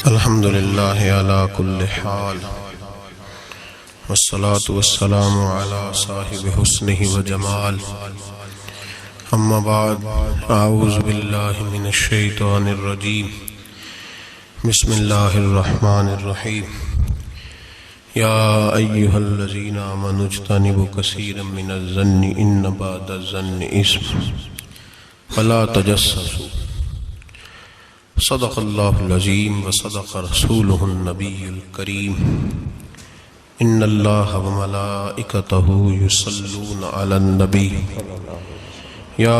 الحمد للہ علی کل حال والصلاة والسلام علی صاحب حسنہ وجمال اما بعد اعوذ باللہ من الشیطان الرجیم بسم اللہ الرحمن الرحیم یا ایہا الذین آمنوا اجتنبوا کثیرا من الظن ان بعض الظن اثم ولا تجسسوا صدق اللہ العظیم وصدق رسولہ النبی الکریم ان اللہ وملائکتہ یصلون علی النبی یا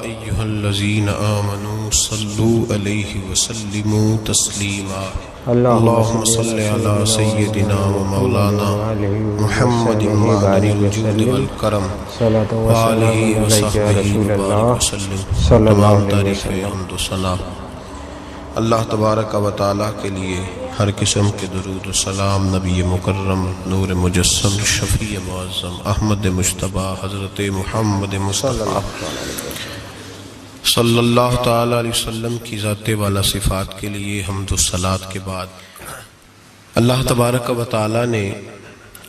ایہا الذین آمنوا صلوا علیہ وسلموا تسلیما اللہم صل علی سیدنا و مولانا محمد معدن الجود والکرم وآلہ وصحبہ وبارک وسلم تمام تعریف حمد و ثنا اللہ تبارک و تعالیٰ کے لیے ہر قسم کے درود و سلام نبی مکرم نور مجسم شفیع معظم احمد مجتبیٰ حضرت محمد مصطفیٰ صلی اللہ تعالیٰ علیہ وسلم کی ذات والا صفات کے لیے حمد و صلات کے بعد اللہ تبارک و تعالیٰ نے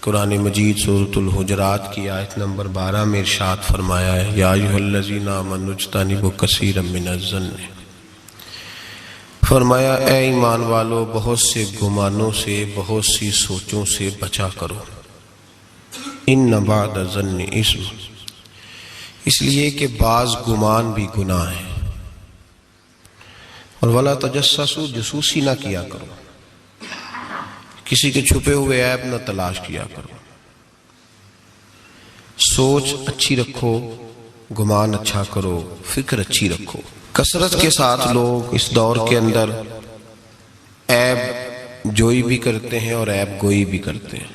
قرآن مجید سورۃ الحجرات کی آیت نمبر 12 میں ارشاد فرمایا ہے یا ایھا الذین آمنوا اجتنبوا کثیرا من الظن، فرمایا اے ایمان والو بہت سے گمانوں سے بہت سی سوچوں سے بچا کرو، ان بعض الظن اثم، اس لیے کہ بعض گمان بھی گناہ ہے، اور ولا تجسسوا، جاسوسی نہ کیا کرو، کسی کے چھپے ہوئے عیب نہ تلاش کیا کرو، سوچ اچھی رکھو، گمان اچھا کرو، فکر اچھی رکھو۔ کثرت کے ساتھ لوگ اس دور کے اندر عیب جوئی بھی کرتے ہیں اور عیب گوئی بھی کرتے ہیں۔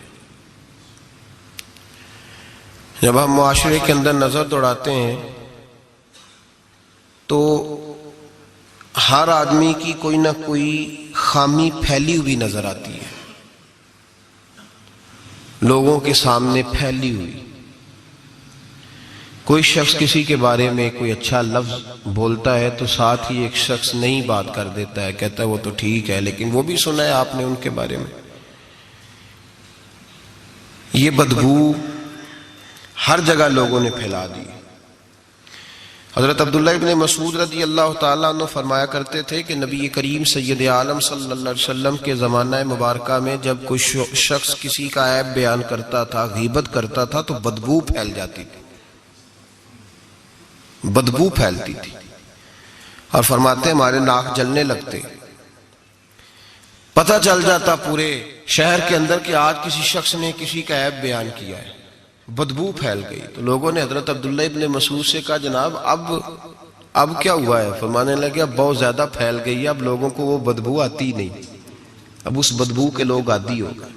جب ہم معاشرے کے اندر نظر دوڑاتے ہیں تو ہر آدمی کی کوئی نہ کوئی خامی پھیلی ہوئی نظر آتی ہے، لوگوں کے سامنے پھیلی ہوئی۔ کوئی شخص کسی کے بارے میں کوئی اچھا لفظ بولتا ہے تو ساتھ ہی ایک شخص نئی بات کر دیتا ہے، کہتا ہے وہ تو ٹھیک ہے لیکن وہ بھی سنا ہے آپ نے ان کے بارے میں۔ یہ بدبو ہر جگہ لوگوں نے پھیلا دی۔ حضرت عبداللہ ابن مسعود رضی اللہ تعالیٰ عنہ فرمایا کرتے تھے کہ نبی کریم سید عالم صلی اللہ علیہ وسلم کے زمانہ مبارکہ میں جب کوئی شخص کسی کا عیب بیان کرتا تھا، غیبت کرتا تھا تو بدبو پھیل جاتی تھی، بدبو پھیلتی تھی، اور فرماتے ہمارے ناک جلنے لگتے، پتہ چل جاتا پورے شہر کے اندر کہ آج کسی شخص نے کسی کا عیب بیان کیا ہے، بدبو پھیل گئی۔ تو لوگوں نے حضرت عبداللہ ابن مسعود سے کہا جناب اب کیا ہوا ہے؟ فرمانے لگے اب بہت زیادہ پھیل گئی ہے، اب لوگوں کو وہ بدبو آتی نہیں، اب اس بدبو کے لوگ عادی ہو گئے۔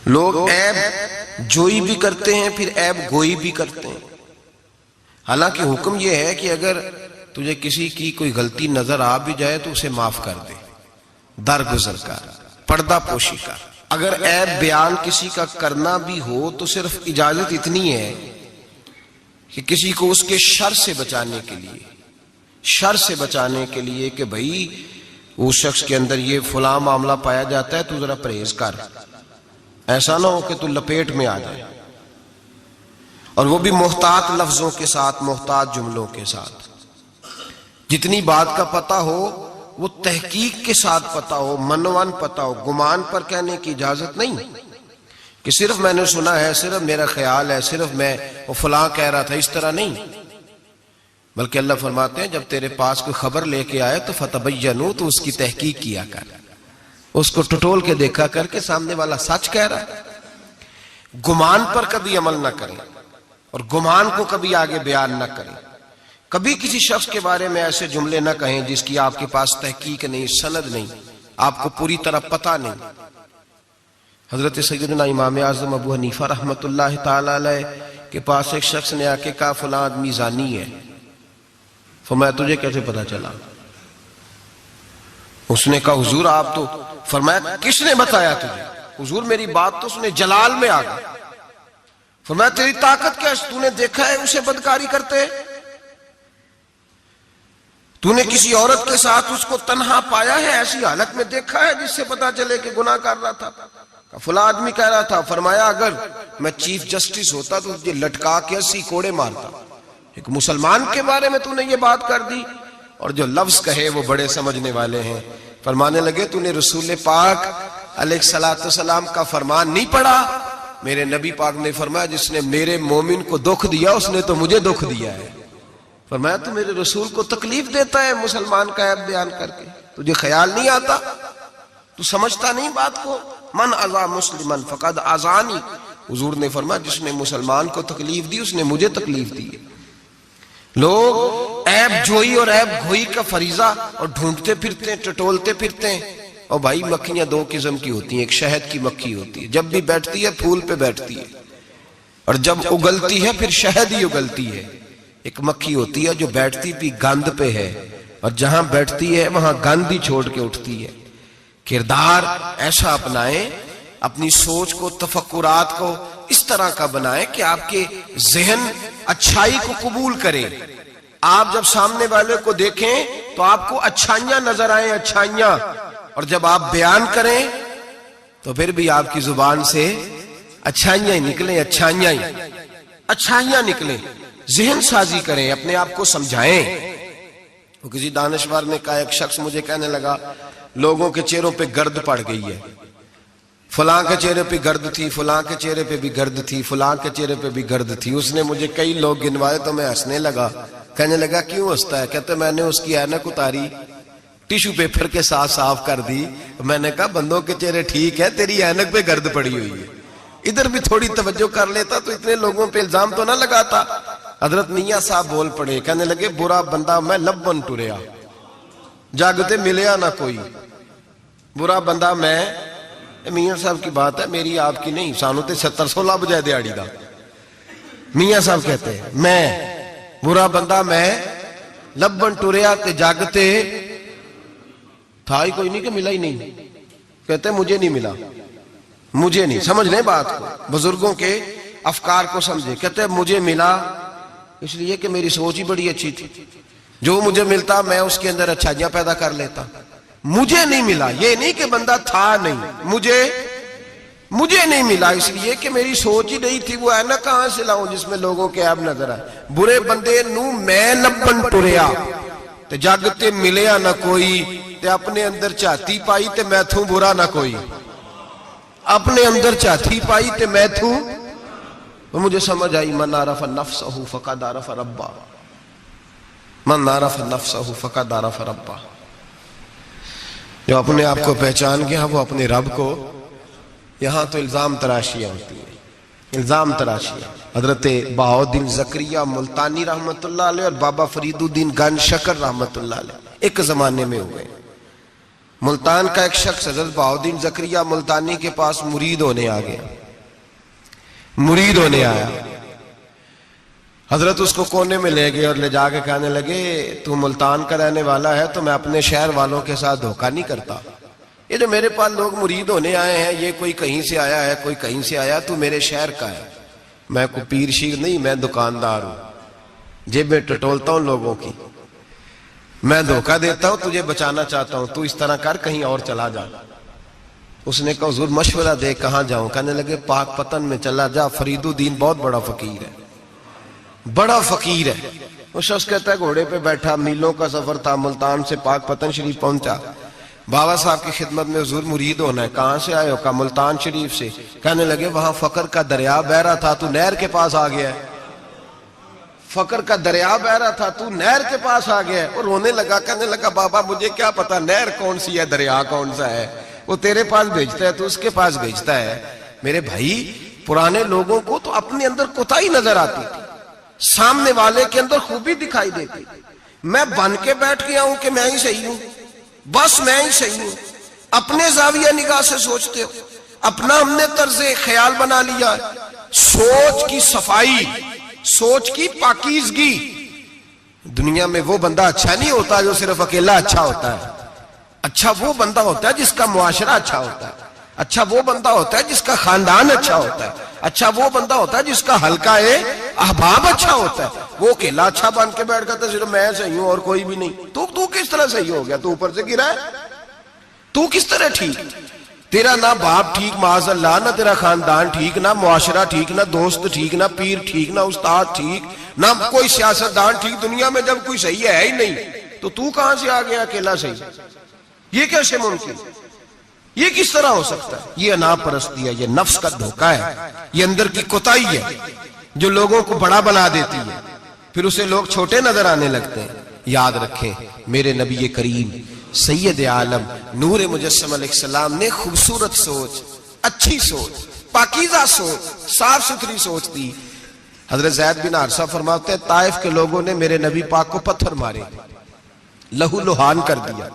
لوگ عیب جوئی بھی کرتے ہیں، پھر عیب گوئی بھی کرتے ہیں۔ حالانکہ حکم یہ ہے کہ اگر تجھے کسی کی کوئی غلطی نظر آ بھی جائے تو اسے معاف کر دے، درگزر کر، پردہ پوشی کر۔ اگر عیب بیان کسی کا کرنا بھی ہو تو صرف اجازت اتنی ہے کہ کسی کو اس کے شر سے بچانے کے لیے کہ بھئی اس شخص کے اندر یہ فلاں معاملہ پایا جاتا ہے تو ذرا پرہیز کر، ایسا نہ ہو کہ تو لپیٹ میں آ جائے، اور وہ بھی محتاط لفظوں کے ساتھ، محتاط جملوں کے ساتھ۔ جتنی بات کا پتہ ہو وہ تحقیق کے ساتھ پتہ ہو، منوان پتہ ہو، گمان پر کہنے کی اجازت نہیں کہ صرف میں نے سنا ہے، صرف میرا خیال ہے، صرف میں وہ فلاں کہہ رہا تھا، اس طرح نہیں۔ بلکہ اللہ فرماتے ہیں جب تیرے پاس کوئی خبر لے کے آئے تو فتبینوا، تو اس کی تحقیق کیا کر، اس کو ٹٹول کے دیکھا کر کے سامنے والا سچ کہہ رہا ہے۔ گمان پر کبھی عمل نہ کریں اور گمان کو کبھی آگے بیان نہ کریں۔ کبھی کسی شخص کے بارے میں ایسے جملے نہ کہیں جس کی آپ کے پاس تحقیق نہیں، سند نہیں، آپ کو پوری طرح پتہ نہیں۔ حضرت سیدنا امام اعظم ابو حنیفہ رحمۃ اللہ تعالی علیہ کے پاس ایک شخص نے آ کے کہا فلاں آدمی زانی ہے۔ فرمایا تجھے کیسے پتہ چلا؟ اس نے کہا حضور آپ تو، فرمایا کس نے بتایا تجھے؟ حضور میری بات تو سنے، جلال میں آ گئے۔ فرمایا تیری طاقت کیا ہے؟ تو نے دیکھا ہے اسے بدکاری کرتے؟ تو نے کسی عورت کے ساتھ اس کو تنہا پایا ہے، ایسی حالت میں دیکھا ہے جس سے پتا چلے کہ گناہ کر رہا تھا؟ فلاں آدمی کہہ رہا تھا، فرمایا اگر میں چیف جسٹس ہوتا تو تجھے لٹکا کے 80 کوڑے مارتا۔ ایک مسلمان کے بارے میں تو نے یہ بات کر دی، اور جو لفظ کہے وہ بڑے سمجھنے والے ہیں۔ فرمانے لگے تو نے رسول پاک علیہ السلام کا فرمان نہیں پڑھا؟ میرے نبی پاک نے فرمایا جس نے میرے مومن کو دکھ دیا اس نے تو مجھے دکھ دیا ہے۔ فرمایا تو میرے رسول کو تکلیف دیتا ہے مسلمان کا عیب بیان کر کے، تجھے خیال نہیں آتا؟ تو سمجھتا نہیں بات کو؟ من اذا مسلمن فقد اذانی، حضور نے فرمایا جس نے مسلمان کو تکلیف دی اس نے مجھے تکلیف دی ہے۔ لوگ عیب جوئی اور عیب گھوئی کا فریضہ اور ڈھونڈتے پھرتے ہیں، ٹٹولتے پھرتے ہیں۔ اور بھائی مکھیاں دو قسم کی ہوتی ہیں، ایک شہد کی مکھی ہوتی ہے، جب بھی بیٹھتی ہے پھول پہ بیٹھتی ہے، اور جب اگلتی ہے پھر شہد ہی اگلتی ہے۔ ایک مکھی ہوتی ہے جو بیٹھتی بھی گند پہ ہے، اور جہاں بیٹھتی ہے وہاں گند ہی چھوڑ کے اٹھتی ہے۔ کردار ایسا اپنائیں، اپنی سوچ کو، تفکرات کو اس طرح کا بنائیں کہ آپ کے ذہن اچھائی کو قبول کرے۔ آپ جب سامنے والے کو دیکھیں تو آپ کو اچھائیاں نظر آئیں، اچھائیاں، اور جب آپ بیان کریں تو پھر بھی آپ کی زبان سے اچھائیاں ہی نکلیں، اچھائیاں نکلیں۔ ذہن سازی کریں، اپنے آپ کو سمجھائیں۔ وہ کسی دانشور نے کہا، ایک شخص مجھے کہنے لگا لوگوں کے چہروں پہ گرد پڑ گئی ہے، فلاں کے چہرے پہ گرد تھی، فلاں کے چہرے پہ بھی گرد تھی، فلاں کے چہرے پہ بھی گرد تھی۔ اس نے مجھے کئی لوگ گنوائے تو میں ہنسنے لگا۔ کہنے لگا کیوں ہنستا ہے؟ کہتے میں نے اس کی اینک اتاری، ٹیشو پیپر کے ساتھ صاف کر دی۔ میں نے کہا بندوں کے چہرے ٹھیک ہے، تیری اینک پہ گرد پڑی ہوئی ہے، ادھر بھی تھوڑی توجہ کر لیتا تو اتنے لوگوں پہ الزام تو نہ لگاتا۔ حضرت میاں صاحب بول پڑے، کہنے لگے برا بندہ میں لبن ٹریا، جاگتے ملیا نہ کوئی۔ برا بندہ میں، میاں صاحب کی بات ہے، میری آپ کی نہیں، سانو تے 70-16 بجائے دیاڑی دا۔ میاں صاحب کہتے ہیں میں برا بندہ میں لبن ٹریا تے جاگتے تھا ہی کوئی نہیں کہ ملا ہی نہیں۔ کہتے مجھے نہیں ملا، مجھے نہیں۔ سمجھ لیں بات کو، بزرگوں کے افکار کو سمجھے۔ کہتے مجھے ملا اس لیے کہ میری سوچ ہی بڑی اچھی تھی، جو مجھے ملتا میں اس کے اندر اچھائیاں پیدا کر لیتا۔ مجھے نہیں ملا، یہ نہیں کہ بندہ تھا نہیں، مجھے نہیں ملا اس لیے کہ میری سوچ ہی نہیں تھی۔ وہ ہے نا کہاں سے لاؤں جس میں لوگوں کے عیب نظر آئے؟ برے بندے نو میں لبن ٹریا تے جاگتے ملیا نہ کوئی، تے اپنے اندر چاہتی پائی تے میں تھوں برا نہ کوئی۔ اپنے اندر چاہتی پائی تے میں تھوں، وہ مجھے سمجھ آئی من عرف نفسہ فقد عرف ربہ، من عرف نفسہ فقد عرف ربہ۔ جو اپنے آپ کو پہچان گیا وہ اپنے رب کو۔ یہاں تو الزام تراشیاں ہوتی ہیں، الزام تراشیاں۔ حضرت بہاؤالدین زکریا ملتانی رحمت اللہ علیہ اور بابا فرید الدین گنج شکر رحمت اللہ علیہ ایک زمانے میں ہوئے۔ ملتان کا ایک شخص حضرت بہاؤالدین زکریا ملتانی کے پاس مرید ہونے آ گیا، مرید ہونے آیا۔ حضرت اس کو کونے میں لے گئے اور لے جا کے کہنے لگے تو ملتان کا رہنے والا ہے تو میں اپنے شہر والوں کے ساتھ دھوکہ نہیں کرتا۔ یہ جو میرے پاس لوگ مرید ہونے آئے ہیں، یہ کوئی کہیں سے آیا ہے، کوئی کہیں سے آیا، تو میرے شہر کا ہے، میں کوئی پیر شیر نہیں، میں دکاندار ہوں، جیبیں ٹٹولتا ہوں لوگوں کی، میں دھوکہ دیتا ہوں، تجھے بچانا چاہتا ہوں، تو اس طرح کر کہیں اور چلا جا۔ اس نے کہا حضور مشورہ دے کہاں جاؤں؟ کہنے لگے پاک پتن میں چلا جا، فرید الدین بہت بڑا فقیر ہے، بڑا فقیر ہے۔ وہ شخص کہتا ہے گھوڑے پہ بیٹھا، میلوں کا سفر تھا، ملتان سے پاک پتن شریف پہنچا۔ بابا صاحب کی خدمت میں حضور مرید ہونا ہے، کہاں سے آئے ہو؟ کہا ملتان شریف سے۔ کہنے لگے وہاں فقر کا دریا بہ رہا تھا، تو نہر کے پاس آ گیا ہے، فقر کا دریا بہ رہا تھا، تو نہر کے پاس آ گیا ہے۔ اور رونے لگا، کہنے لگا بابا مجھے کیا پتا نہر کون سی ہے، دریا کون سا ہے، وہ تیرے پاس بھیجتا ہے تو اس کے پاس بھیجتا ہے۔ میرے بھائی پرانے لوگوں کو تو اپنے اندر کوتاہی نظر آتی تھی، سامنے والے کے اندر خوبی دکھائی دیتی۔ میں بن کے بیٹھ گیا ہوں کہ میں ہی صحیح ہوں، بس میں ہی صحیح ہوں، اپنے زاویہ نگاہ سے سوچتے ہو، اپنا ہم نے طرز خیال بنا لیا۔ سوچ کی صفائی، سوچ کی پاکیزگی۔ دنیا میں وہ بندہ اچھا نہیں ہوتا جو صرف اکیلا اچھا ہوتا ہے، اچھا وہ بندہ ہوتا ہے جس کا معاشرہ اچھا ہوتا ہے، اچھا وہ بندہ ہوتا ہے جس کا خاندان اچھا ہوتا ہے، اچھا وہ بندہ ہوتا ہے جس کا حلقہ احباب اچھا ہوتا ہے۔ وہ اکیلا اچھا بن کے بیٹھ گیا تو صرف میں صحیح ہوں اور کوئی بھی نہیں، تو تو کس طرح صحیح ہو گیا؟ تو اوپر سے گرا ہے، تو کس طرح ٹھیک؟ تیرا نہ باپ ٹھیک معاذ اللہ، نہ تیرا خاندان ٹھیک، نہ معاشرہ ٹھیک، نہ دوست ٹھیک، نہ پیر ٹھیک، نہ استاد ٹھیک، نہ کوئی سیاستدان ٹھیک، دنیا میں جب کوئی صحیح ہے ہی نہیں تو کہاں سے آ گیا اکیلا صحیح؟ یہ کیسے ممکن؟ یہ کس طرح ہو سکتا ہے؟ یہ انا پرستی ہے، یہ نفس کا دھوکہ ہے، یہ اندر کی کوتاہی ہے جو لوگوں کو بڑا بنا دیتی ہے، پھر اسے لوگ چھوٹے نظر آنے لگتے ہیں۔ یاد رکھیں میرے نبی کریم سید عالم نور مجسم علیہ السلام نے خوبصورت سوچ، اچھی سوچ، پاکیزہ سوچ، صاف ستھری سوچ دی۔ حضرت زید بن حارثہ فرماتے ہیں طائف کے لوگوں نے میرے نبی پاک کو پتھر مارے، لہو لہان کر دیا۔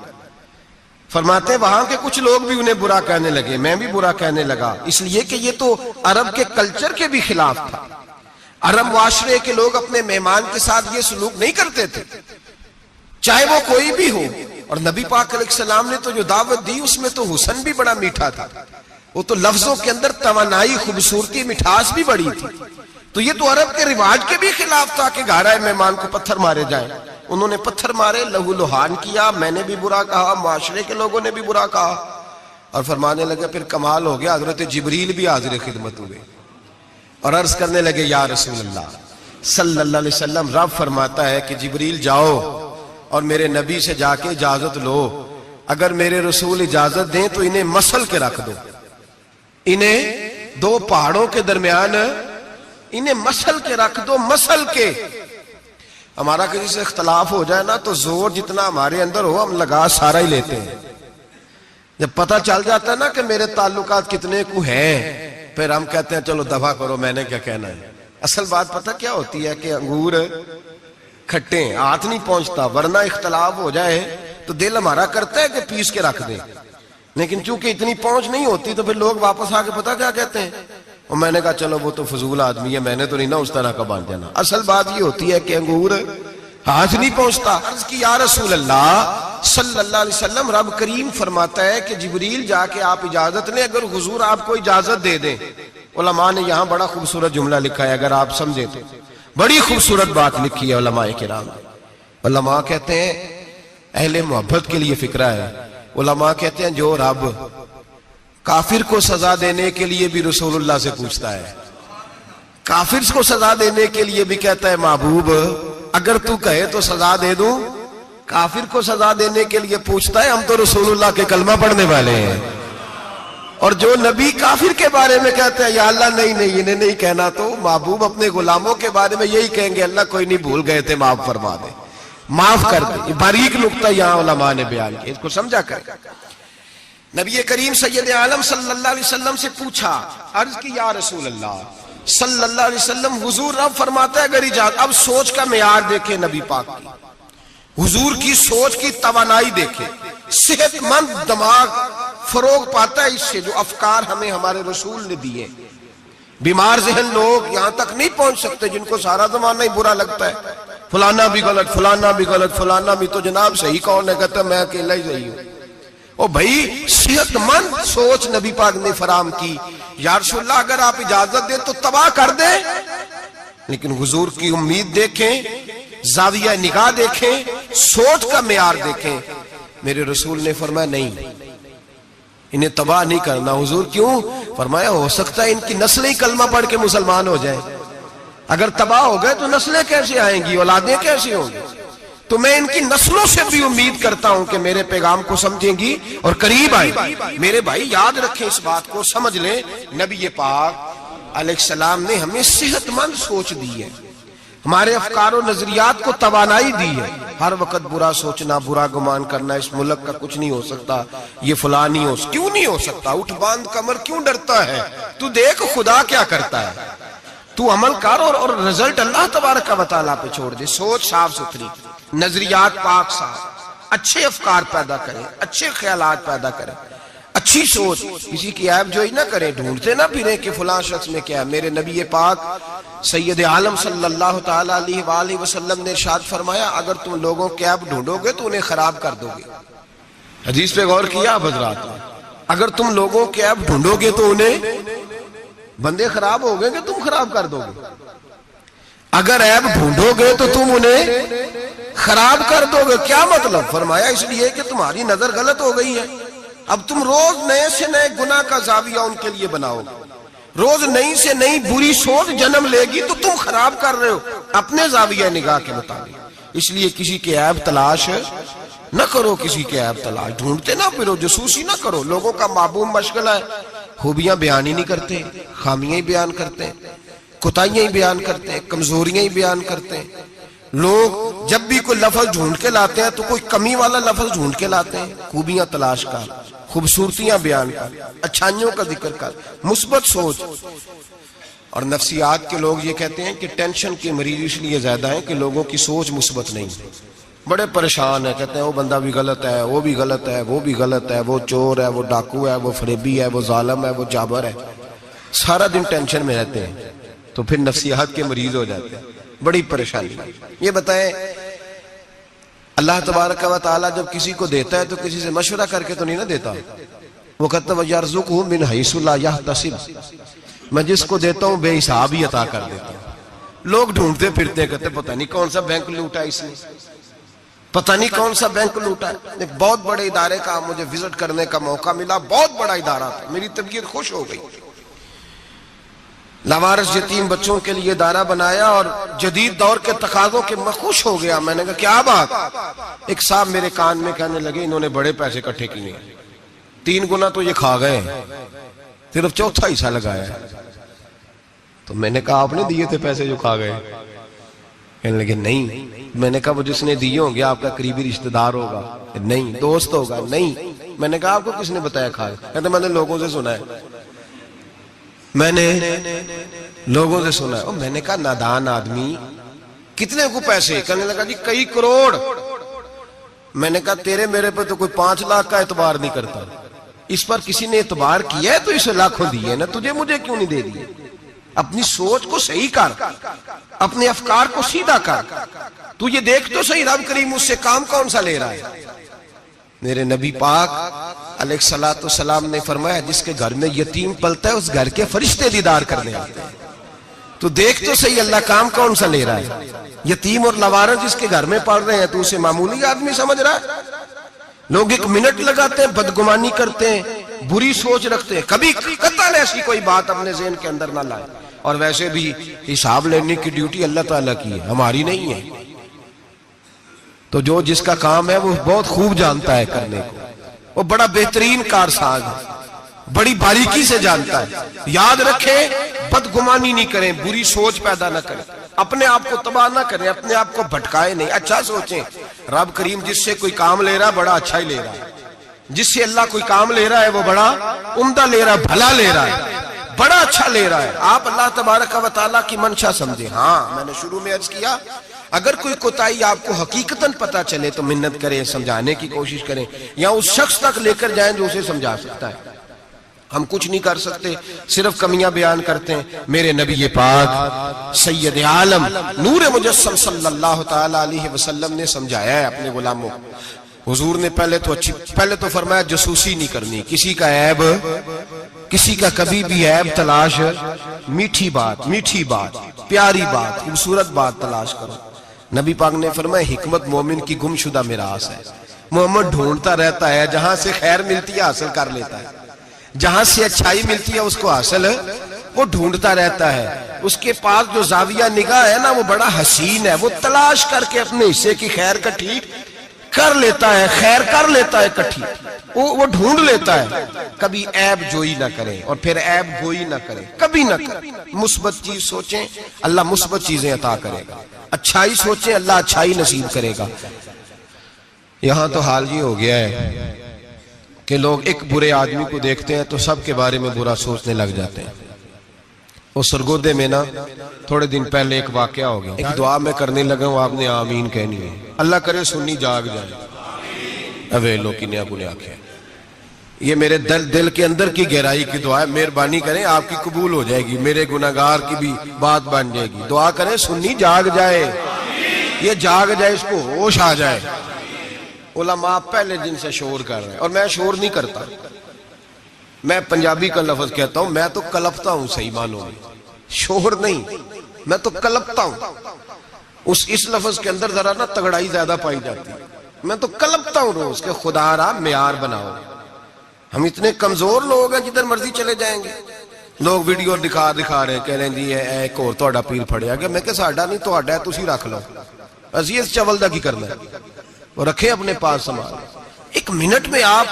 فرماتے ہیں وہاں کے کچھ لوگ بھی انہیں برا کہنے لگے، میں بھی برا کہنے لگا، اس لیے کہ یہ تو عرب کے کلچر کے بھی خلاف تھا۔ عرب معاشرے کے لوگ اپنے مہمان کے ساتھ یہ سلوک نہیں کرتے تھے، چاہے وہ کوئی بھی ہو۔ اور نبی پاک علیہ السلام نے تو جو دعوت دی اس میں تو حسن بھی بڑا میٹھا تھا، وہ تو لفظوں کے اندر توانائی، خوبصورتی، مٹھاس بھی بڑی تھی۔ تو یہ تو عرب کے رواج کے بھی خلاف تھا کہ گھر آئے مہمان کو پتھر مارے جائیں۔ انہوں نے پتھر مارے، لہو لہان کیا، میں نے بھی برا کہا، معاشرے کے لوگوں نے بھی برا کہا، اور فرمانے لگے پھر کمال ہو گیا، حضرت جبریل بھی حاضر خدمت ہوئے اور عرض کرنے لگے یا رسول اللہ صلی اللہ علیہ وسلم، رب فرماتا ہے کہ جبریل جاؤ اور میرے نبی سے جا کے اجازت لو، اگر میرے رسول اجازت دیں تو انہیں مسل کے رکھ دو، انہیں دو پہاڑوں کے درمیان انہیں مسل کے رکھ دو، مسل کے۔ ہمارا کسی سے اختلاف ہو جائے نا تو زور جتنا ہمارے اندر ہو ہم لگا سارا ہی لیتے ہیں، جب پتہ چل جاتا ہے نا کہ میرے تعلقات کتنے کو ہیں پھر ہم کہتے ہیں چلو دفع کرو، میں نے کیا کہنا ہے۔ اصل بات پتہ کیا ہوتی ہے کہ انگور کھٹے ہیں، ہاتھ نہیں پہنچتا، ورنہ اختلاف ہو جائے تو دل ہمارا کرتا ہے کہ پیس کے رکھ دیں، لیکن چونکہ اتنی پہنچ نہیں ہوتی تو پھر لوگ واپس آ کے پتہ کیا کہتے ہیں، اور میں نے کہا چلو وہ تو فضول آدمی ہے، میں نے تو نہیں نا اس طرح کا باندھ جانا۔ اصل بات یہ ہوتی ہے کہ انگور ہاتھ نہیں پہنچتا۔ عرض کی یا رسول اللہ صلی اللہ علیہ وسلم، رب کریم فرماتا ہے کہ جبریل جا کے آپ اجازت لیں، اگر حضور آپ کو اجازت دے دیں۔ علماء نے یہاں بڑا خوبصورت جملہ لکھا ہے، اگر آپ سمجھیں تو بڑی خوبصورت بات لکھی ہے علماء کرام۔ علماء کہتے ہیں اہل محبت کے لیے فکرہ ہے، علماء کہتے ہیں جو رب کافر کو سزا دینے کے لیے بھی رسول اللہ سے پوچھتا ہے، کافر کو سزا دینے کے لیے بھی کہتا ہے محبوب اگر تو کہے تو سزا دے دوں، کافر کو سزا دینے کے لیے پوچھتا ہے۔ ہم تو رسول اللہ کے کلمہ پڑھنے والے ہیں، اور جو نبی کافر کے بارے میں کہتے ہیں یا اللہ نہیں انہیں نہیں کہنا، تو محبوب اپنے غلاموں کے بارے میں یہی کہیں گے اللہ کوئی نہیں، بھول گئے تھے، معاف فرما دے، معاف کر دے۔ یہ باریک نقطہ یہاں علماء نے بیان کیا، اس کو سمجھا کریں۔ نبی کریم سید عالم صلی اللہ علیہ وسلم سے پوچھا، عرض کی یا رسول اللہ صلی اللہ علیہ وسلم، حضور رب فرماتا ہے اگر اجازت۔ اب سوچ کا معیار دیکھیں نبی پاک کی، حضور کی سوچ کی توانائی دیکھیں، صحت مند دماغ فروغ پاتا ہے اس سے، جو افکار ہمیں ہمارے رسول نے دیے۔ بیمار ذہن لوگ یہاں تک نہیں پہنچ سکتے جن کو سارا زمانہ ہی برا لگتا ہے، فلانا بھی غلط، فلانا بھی غلط، فلانا بھی، تو جناب صحیح کون ہے؟ کہتا میں اکیلا ہی صحیح ہوں۔ او بھائی صحت مند سوچ نبی پاک نے فراہم کی، یا رسول اللہ اگر آپ اجازت دیں تو تباہ کر دیں، لیکن حضور کی امید دیکھیں، زاویہ نگاہ دیکھیں، سوچ کا معیار دیکھیں۔ میرے رسول نے فرمایا نہیں، انہیں تباہ نہیں کرنا۔ حضور کیوں؟ فرمایا ہو سکتا ہے ان کی نسلیں کلمہ پڑھ کے مسلمان ہو جائیں، اگر تباہ ہو گئے تو نسلیں کیسے آئیں گی، اولادیں کیسے ہوں گی؟ تو میں ان کی نسلوں سے بھی امید کرتا ہوں کہ میرے پیغام کو سمجھیں گی اور قریب آئیں گی۔ میرے بھائی یاد رکھیں اس بات کو، سمجھ لیں نبی پاک علیہ السلام نے ہمیں صحت مند سوچ دی ہے، ہمارے افکار و نظریات کو توانائی دی ہے۔ ہر وقت برا سوچنا، برا گمان کرنا، اس ملک کا کچھ نہیں ہو سکتا، یہ فلاں نہیں ہو سکتا، کیوں نہیں ہو سکتا؟ اٹھ باندھ کمر کیوں ڈرتا ہے؟ تو دیکھ خدا کیا کرتا ہے، تو عمل کر اور رزلٹ اللہ تبارک و تعالیٰ پہ چھوڑ دے۔ سوچ صاف ستھری، نظریات پاک صاف، اچھے افکار پیدا کریں، اچھے خیالات پیدا کریں، اچھی سوچ، کسی کی عیب جوئی نہ کریں، ڈھونڈتے نہ پھریں کہ فلاں شخص میں کیا ہے۔ میرے نبی پاک سید عالم صلی اللہ تعالیٰ علیہ وآلہ وسلم نے ارشاد فرمایا اگر تم لوگوں کے عیب ڈھونڈو گے تو انہیں خراب کر دو گے۔ حدیث پہ غور کیا حضرات؟ اگر تم لوگوں کے عیب ڈھونڈو گے تو انہیں، بندے خراب ہو گئے کہ تم خراب کر دو گے؟ اگر عیب ڈھونڈو گے تو تم انہیں خراب کر دو گے. کیا مطلب؟ فرمایا اس لیے کہ تمہاری نظر غلط ہو گئی ہے. اب تم روز نئے سے نئے گناہ کا زاویہ ان کے لیے بناؤ, روز نئی سے نئی بری سوچ جنم لے گی, تو تم خراب کر رہے ہو اپنے زاویہ نگاہ کے مطابق. اس لیے کسی کے عیب تلاش نہ کرو, کسی کے عیب تلاش ڈھونڈتے نہ پھرو, جاسوسی نہ کرو. لوگوں کا معبوم مشغلہ ہے خوبیاں بیان ہی نہیں کرتے, خامیاں ہی بیان کرتے ہیں, کوتاہیاں ہی بیان کرتے ہیں, کمزوریاں ہی بیان کرتے ہیں. لوگ جب بھی کوئی لفظ ڈھونڈ کے لاتے ہیں تو کوئی کمی والا لفظ ڈھونڈ کے لاتے ہیں. خوبیاں تلاش کر, خوبصورتیاں بیان کر, اچھائیوں کا ذکر کر, مثبت سوچ. اور نفسیات کے لوگ یہ کہتے ہیں کہ ٹینشن کے مریض اس لیے زیادہ ہیں کہ لوگوں کی سوچ مثبت نہیں, بڑے پریشان ہیں. کہتے ہیں وہ بندہ بھی غلط ہے, وہ بھی غلط ہے, وہ بھی غلط ہے, وہ چور ہے, وہ ڈاکو ہے, وہ فریبی ہے, وہ ظالم ہے, وہ جابر ہے. سارا دن ٹینشن میں رہتے ہیں تو پھر نفسیات کے مریض ہو جاتے ہیں. بڑی پریشانی. یہ بتائیں اللہ تبارک و تعالیٰ جب کسی کو دیتا ہے تو کسی سے مشورہ کر کے تو نہیں نہ دیتا. وہ کہتا ہے یرزقہ من حیث لا یحتسب, میں جس کو دیتا ہوں بے حساب ہی عطا کر دیتا ہوں. لوگ ڈھونڈتے پھرتے ہیں, کہتے پتہ نہیں کون سا بینک لوٹا اس نے, پتہ نہیں کون سا بینک لوٹا. ایک بہت بڑے ادارے کا مجھے وزٹ کرنے کا موقع ملا, بہت بڑا ادارہ تھا, میری طبیعت خوش ہو گئی. لاوارث یتیم بچوں کے لیے ادارہ بنایا اور جدید دور کے تقاضوں کے میں خوش ہو گیا. میں نے کہا کیا بات. ایک صاحب میرے کان میں کہنے لگے انہوں نے بڑے پیسے اکٹھے کیے, 3 گنا تو یہ کھا گئے, صرف چوتھا حصہ لگایا. تو میں نے کہا آپ نے دیے تھے پیسے جو کھا گئے؟ کہنے لگے نہیں. میں نے کہا وہ جس نے دیے ہوں گے آپ کا قریبی رشتہ دار ہوگا, نہیں دوست ہوگا, نہیں. میں نے کہا آپ کو کس نے بتایا کھا گئے؟ کہتے میں نے لوگوں سے سنا ہے, میں نے لوگوں سے سنا ہے. میں نے کہا نادان آدمی کتنے کو پیسے؟ کہنے لگا جی کئی کروڑ. میں نے کہا تیرے میرے پہ تو کوئی 5 لاکھ کا اعتبار نہیں کرتا, اس پر کسی نے اعتبار کیا ہے تو اسے لاکھوں دیے نا, تجھے مجھے کیوں نہیں دے دیے؟ اپنی سوچ کو صحیح کر, اپنے افکار کو سیدھا کر. تو یہ دیکھ تو صحیح رب کریم اس سے کام کون سا لے رہا ہے. میرے نبی پاک علیہ الصلوۃ والسلام نے فرمایا جس کے گھر میں یتیم پلتا ہے اس گھر کے فرشتے دیدار کرنے آتے ہیں. تو دیکھ تو صحیح اللہ کام کون سا لے رہا ہے. یتیم اور لوارث جس کے گھر میں پڑھ رہے ہیں تو اسے معمولی آدمی سمجھ رہا ہے. لوگ 1 منٹ لگاتے ہیں, بدگمانی کرتے ہیں, بری سوچ رکھتے ہیں, کبھی قطعاً ایسی کوئی بات اپنے ذہن کے اندر نہ لائے. اور ویسے بھی حساب لینے کی ڈیوٹی اللہ تعالیٰ کی ہے, ہماری نہیں ہے. تو جو جس کا کام ہے وہ بہت خوب جانتا ہے کرنے کو, وہ بڑا بہترین کارساز ہے, بڑی باریکی سے جانتا ہے. یاد رکھیں بدگمانی نہیں کریں, بری سوچ پیدا نہ کریں, اپنے آپ کو تباہ نہ کریں, اپنے آپ کو بھٹکائیں نہیں. اچھا سوچیں رب کریم جس سے کوئی کام لے رہا ہے بڑا اچھا ہی لے رہا ہے. جس سے اللہ کوئی کام لے رہا ہے وہ بڑا عمدہ لے رہا ہے, بھلا لے رہا ہے, بڑا اچھا لے رہا ہے. آپ اللہ تبارک و تعالیٰ کی منشا سمجھیں. ہاں میں نے شروع میں عرض کیا اگر کوئی کوتاہی آپ کو حقیقتاً پتا چلے تو منت کریں, سمجھانے کی کوشش کریں, یا اس شخص تک لے کر جائیں جو اسے سمجھا سکتا ہے. ہم کچھ نہیں کر سکتے, صرف کمیاں بیان کرتے ہیں. میرے نبی پاک سید عالم نور مجسم صلی اللہ تعالی علیہ وسلم نے سمجھایا ہے اپنے غلاموں. حضور نے پہلے تو فرمایا جاسوسی نہیں کرنی, کسی کا عیب, کسی کا کبھی بھی عیب تلاش, میٹھی بات, پیاری بات, خوبصورت بات تلاش کرو. نبی پاک نے فرمایا حکمت مومن کی گمشدہ میراث ہے. محمد ڈھونڈتا رہتا ہے, جہاں سے خیر ملتی ہے حاصل کر لیتا ہے, جہاں سے اچھائی ملتی ہے اس کو حاصل وہ ڈھونڈتا رہتا ہے. اس کے پاس جو زاویہ نگاہ ہے نا وہ بڑا حسین ہے, وہ تلاش کر کے اپنے حصے کی خیر کٹھی کر لیتا ہے, خیر کر لیتا ہے کٹھی, وہ ڈھونڈ لیتا ہے. کبھی عیب جوئی نہ کریں اور پھر عیب گوئی نہ کریں, کبھی نہ کریں. مثبت چیز سوچیں اللہ مثبت چیزیں عطا کرے گا, اچھائی سوچیں اللہ اچھائی نصیب کرے گا. یہاں تو حال یہ ہو گیا ہے کہ لوگ ایک برے آدمی کو دیکھتے ہیں تو سب کے بارے میں برا سوچنے لگ جاتے ہیں. وہ سرگودے میں نا تھوڑے دن پہلے ایک واقعہ ہو گیا, ایک دعا میں کرنے لگا ہوں, آپ نے آمین کہنی ہے. اللہ کرے سنی جاگ جائے. اویلو کی نیا گنے آنکھیں, یہ میرے دل کے اندر کی گہرائی کی دعا ہے, مہربانی کریں آپ کی قبول ہو جائے گی, میرے گناہگار کی بھی بات بن جائے گی. دعا کریں سنی جاگ جائے, یہ جاگ جائے, اس کو ہوش آ جائے. علماء پہلے دن سے شور کر رہے ہیں, اور میں شور نہیں کرتا, میں پنجابی کا لفظ کہتا ہوں, میں تو کلپتا ہوں. صحیح مانو, شور نہیں, میں تو کلپتا ہوں. اس لفظ کے اندر ذرا نا تگڑائی زیادہ پائی جاتی ہے. میں تو کلپتا ہوں روز کہ خدا را معیار بناؤ. ہم اتنے کمزور لوگ ہیں جدھر مرضی چلے جائیں گے. لوگ ویڈیو دکھا رہے کہہ رہے ہیں جی ایک اور تہاڈا پیر پھڑیا گیا. میں کہ ساڈا نہیں تہاڈا ہے, تسی رکھ لو. اسی اس چول دا کی کرنا ہے, وہ رکھے اپنے پاس سامان. ایک منٹ میں آپ,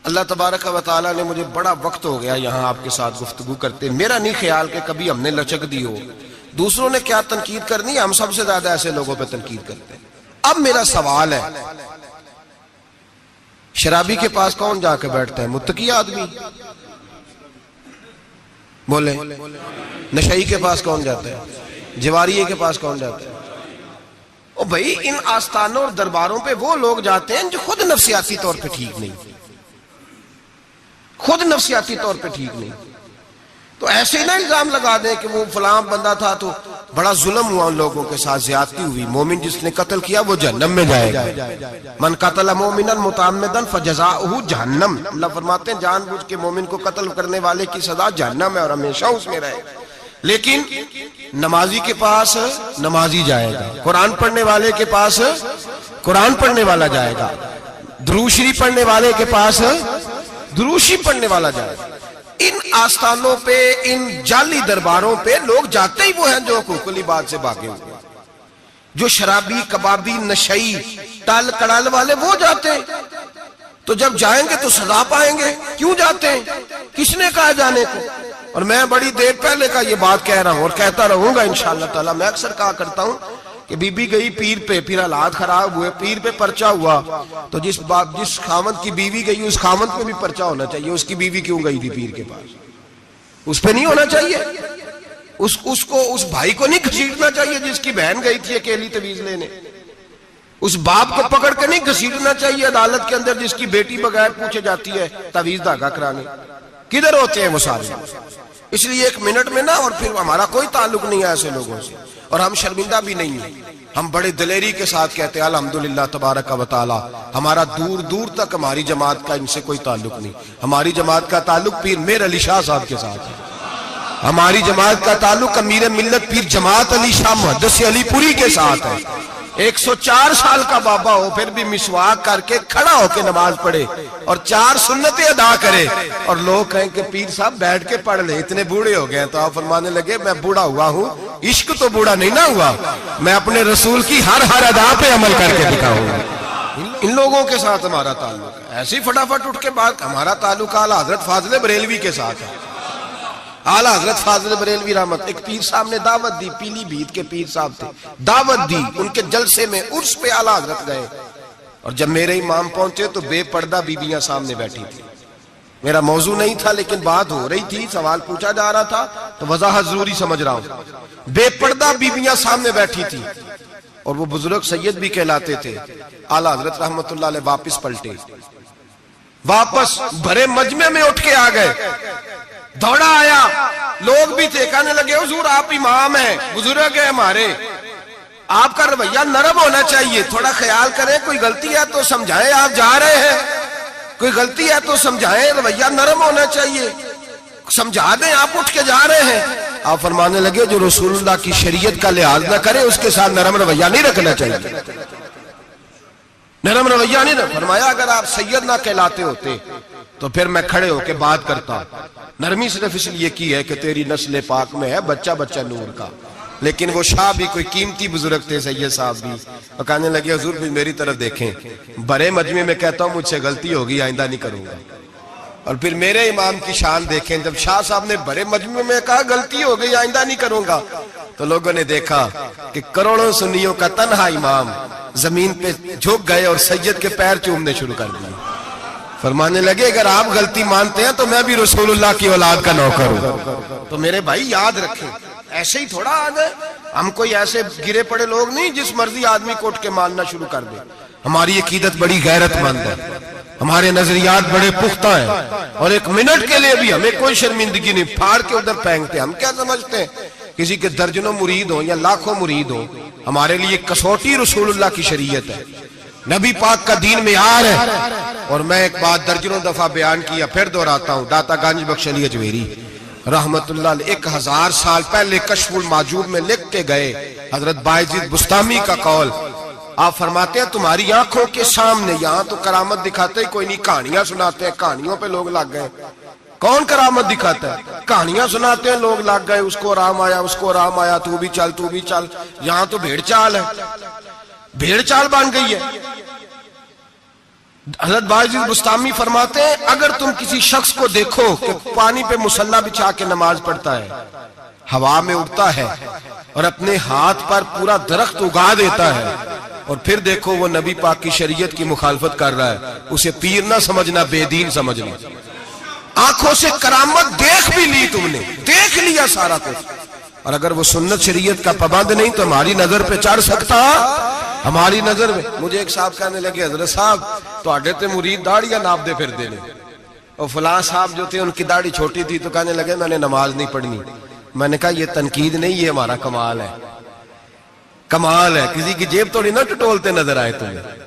اللہ تبارک و تعالیٰ نے مجھے بڑا وقت ہو گیا یہاں آپ کے ساتھ گفتگو کرتے, میرا نہیں خیال کہ کبھی ہم نے لچک دی ہو. دوسروں نے کیا تنقید کرنی ہے, ہم سب سے زیادہ ایسے لوگوں پہ تنقید کرتے ہیں. اب میرا سوال ہے, شرابی کے پاس کون جا کے بیٹھتا ہے؟ متقی آدمی. بولے. نشئی کے پاس کون جاتا ہے؟ جواریے کے پاس کون جاتا ہے؟ او بھائی, ان آستانوں اور درباروں پہ وہ لوگ جاتے ہیں جو خود نفسیاتی طور پہ ٹھیک نہیں, خود نفسیاتی طور پہ ٹھیک نہیں. تو ایسے ہی نہ الزام لگا دیں کہ وہ فلاں بندہ تھا تو بڑا ظلم ہوا ان لوگوں کے ساتھ, زیادتی ہوئی. مومن جس نے قتل کیا وہ جہنم میں جائے گا. من قتل مومنا متعمدا فجزاؤہ جہنم. اللہ فرماتے ہیں جان بوجھ کے مومن کو قتل کرنے والے کی سزا جہنم ہے اور ہمیشہ اس میں رہے گا. لیکن نمازی کے پاس نمازی جائے گا, قرآن پڑھنے والے کے پاس قرآن پڑھنے والا جائے گا, درود شریف پڑھنے والے کے پاس درود شریف پڑھنے والا جائے گا. ان آستانوں پہ, ان جعلی درباروں پہ لوگ جاتے ہی وہ ہیں جو حقوق العباد سے بھاگے ہوئے, جو شرابی, کبابی, نشئی, ٹال کڑال والے وہ جاتے ہیں. تو جب جائیں گے تو سزا پائیں گے. کیوں جاتے ہیں؟ کس نے کہا جانے کو؟ اور میں بڑی دیر پہلے کا یہ بات کہہ رہا ہوں اور کہتا رہوں گا انشاءاللہ تعالی. میں اکثر کہا کرتا ہوں کہ بی بی گئی پیر پہ, پھر حالات خراب ہوئے, پیر پہ پرچہ ہوا, تو جس خامد کی بیوی گئی اس خامد پہ بھی پرچہ ہونا چاہیے. اس کی بیوی کیوں گئی تھی پیر کے پاس؟ اس پہ نہیں ہونا چاہیے. اس بھائی کو نہیں گھسیٹنا چاہیے جس کی بہن گئی تھی اکیلی تویز لینے. اس باپ کو پکڑ کے نہیں گھسیٹنا چاہیے عدالت کے اندر جس کی بیٹی بغیر پوچھے جاتی ہے تویز دھاگا کرانے. کدھر ہوتے ہیں وہ سارے؟ اس لیے ایک منٹ میں نا, اور پھر ہمارا کوئی تعلق نہیں ہے ایسے لوگوں سے, اور ہم شرمندہ بھی نہیں ہیں. ہم بڑے دلیری کے ساتھ کہتے ہیں الحمدللہ تبارک و تعالی ہمارا دور دور تک ہماری جماعت کا ان سے کوئی تعلق نہیں. ہماری جماعت کا تعلق پیر میر علی شاہ صاحب کے ساتھ ہے. ہماری جماعت کا تعلق امیر ملت پیر جماعت علی شاہ محدث علی پوری کے ساتھ ہے. 104 سال کا بابا ہو پھر بھی مسواک کر کے کھڑا ہو کے نماز پڑھے اور 4 سنتیں ادا کرے, اور لوگ کہیں کہ پیر صاحب بیٹھ کے پڑھ لے, اتنے بوڑھے ہو گئے. تو آپ فرمانے لگے میں بوڑھا ہوا ہوں, عشق تو بوڑھا نہیں نہ ہوا, میں اپنے رسول کی ہر ادا پہ عمل کر کے دکھاؤں گا. ان لوگوں کے ساتھ ہمارا تعلق ہے. ایسی فٹافٹ اٹھ کے بات, ہمارا تعلق اعلیٰ حضرت فاضل بریلوی کے ساتھ ہے. اعلیٰ حضرت فاضل بریلوی رحمت, ایک پیر صاحب نے دعوت دی, پیلی بھیت کے پیر صاحب تھے, دعوت دی. ان کے جلسے میں عرس پہ اعلیٰ حضرت گئے, اور جب میرے امام پہنچے تو بے پردہ بیویاں سامنے بیٹھی تھی. میرا موضوع نہیں تھا لیکن بات ہو رہی تھی, سوال پوچھا جا رہا تھا تو وضاحت ضروری سمجھ رہا ہوں. بے پردہ بیویاں سامنے بیٹھی تھی, اور وہ بزرگ سید بھی کہلاتے تھے. اعلیٰ حضرت رحمت اللہ علیہ واپس پلٹے, واپس بھرے مجمع میں اٹھ کے آ گئے. دوڑا آیا, لوگ بھی تھے, کہنے لگے حضور آپ امام ہیں, بزرگ ہیں ہمارے, آپ کا رویہ نرم ہونا چاہیے, تھوڑا خیال کریں, کوئی غلطی ہے تو سمجھائیں, آپ جا رہے ہیں, کوئی غلطی ہے تو سمجھائیں, رویہ نرم ہونا چاہیے, سمجھا دیں, آپ اٹھ کے جا رہے ہیں. آپ فرمانے لگے جو رسول اللہ کی شریعت کا لحاظ نہ کرے اس کے ساتھ نرم رویہ نہیں رکھنا چاہیے. نرم رویہ نہیں رکھنا. فرمایا اگر آپ سید نہ کہلاتے ہوتے تو پھر میں کھڑے ہو کے بات کرتا. نرمی صرف اس لیے کی ہے کہ تیری نسل پاک میں ہے بچہ بچہ نور کا. لیکن وہ شاہ بھی کوئی قیمتی بزرگ تھے, سید صاحب بھی, اور کہنے لگے حضور بھی میری طرف دیکھیں, بڑے مجمع میں کہتا ہوں مجھ سے غلطی ہوگی, آئندہ نہیں کروں گا. اور پھر میرے امام کی شان دیکھیں, جب شاہ صاحب نے بڑے مجمع میں کہا غلطی ہو گئی, آئندہ نہیں کروں گا, تو لوگوں نے دیکھا کہ کروڑوں سنیوں کا تنہا امام زمین پہ جھک گئے اور سید کے پیر چومنے شروع کر دیے. فرمانے لگے اگر آپ غلطی مانتے ہیں تو میں بھی رسول اللہ کی اولاد کا نوکر ہوں. تو میرے بھائی یاد رکھیں, ایسے ہی تھوڑا آ گئے ہم, کوئی ایسے گرے پڑے لوگ نہیں جس مرضی آدمی کو اٹھ کے ماننا شروع کر دے. ہماری عقیدت بڑی غیرت مند ہے, ہمارے نظریات بڑے پختہ ہیں, اور ایک منٹ کے لیے بھی ہمیں کوئی شرمندگی نہیں, پھاڑ کے ادھر پھینکتے. ہم کیا سمجھتے ہیں کسی کے درجنوں مرید ہوں یا لاکھوں مرید ہوں, ہمارے لیے کسوٹی رسول اللہ کی شریعت ہے, نبی پاک کا دین معیار ہے. اور میں ایک بات درجنوں دفعہ بیان کیا, پھر دہراتا ہوں, داتا گنج بخش علی اجمیری رحمت اللہ علیہ 1000 سال پہلے کشف المحجوب میں لکھ کے گئے حضرت باعزید بستامی کا قول، آپ فرماتے ہیں تمہاری آنکھوں کے سامنے، یہاں تو کرامت دکھاتے ہی کوئی نہیں، کہانیاں سناتے ہیں، کہانیوں پہ لوگ لگ گئے. کون کرامت دکھاتا ہے؟ کہانیاں سناتے ہیں لوگ لگ گئے، اس کو آرام آیا، اس کو آرام آیا، تو بھی چل تو بھی چل. یہاں تو بھیڑ چال ہے، بھیڑ چال بن گئی ہے. حضرت باعزید بستامی فرماتے ہیں اگر تم کسی شخص کو دیکھو کہ پانی پہ مصلی بچھا کے نماز پڑھتا ہے، ہوا میں اڑتا ہے اور اپنے ہاتھ پر پورا درخت اگا دیتا ہے، اور پھر دیکھو وہ نبی پاک کی شریعت کی مخالفت کر رہا ہے، اسے پیر نہ سمجھنا، بے دین سمجھنا. آنکھوں سے کرامت دیکھ بھی لی، تم نے دیکھ لیا سارا کچھ، اور اگر وہ سنت شریعت کا پابند نہیں تو ہماری نظر پہ چڑھ سکتا؟ ہماری نظر میں. مجھے ایک صاحب کہنے لگے حضرت صاحب تو آڈے تے مرید داڑیاں ناپ دے پھر دینے، اور فلاں صاحب جو تھے ان کی داڑھی چھوٹی تھی تو کہنے لگے میں نے نماز نہیں پڑھنی. میں نے کہا یہ تنقید نہیں، یہ ہمارا کمال ہے. کمال ہے، کسی کی جیب توڑی نہ ٹٹولتے نظر آئے تمہیں.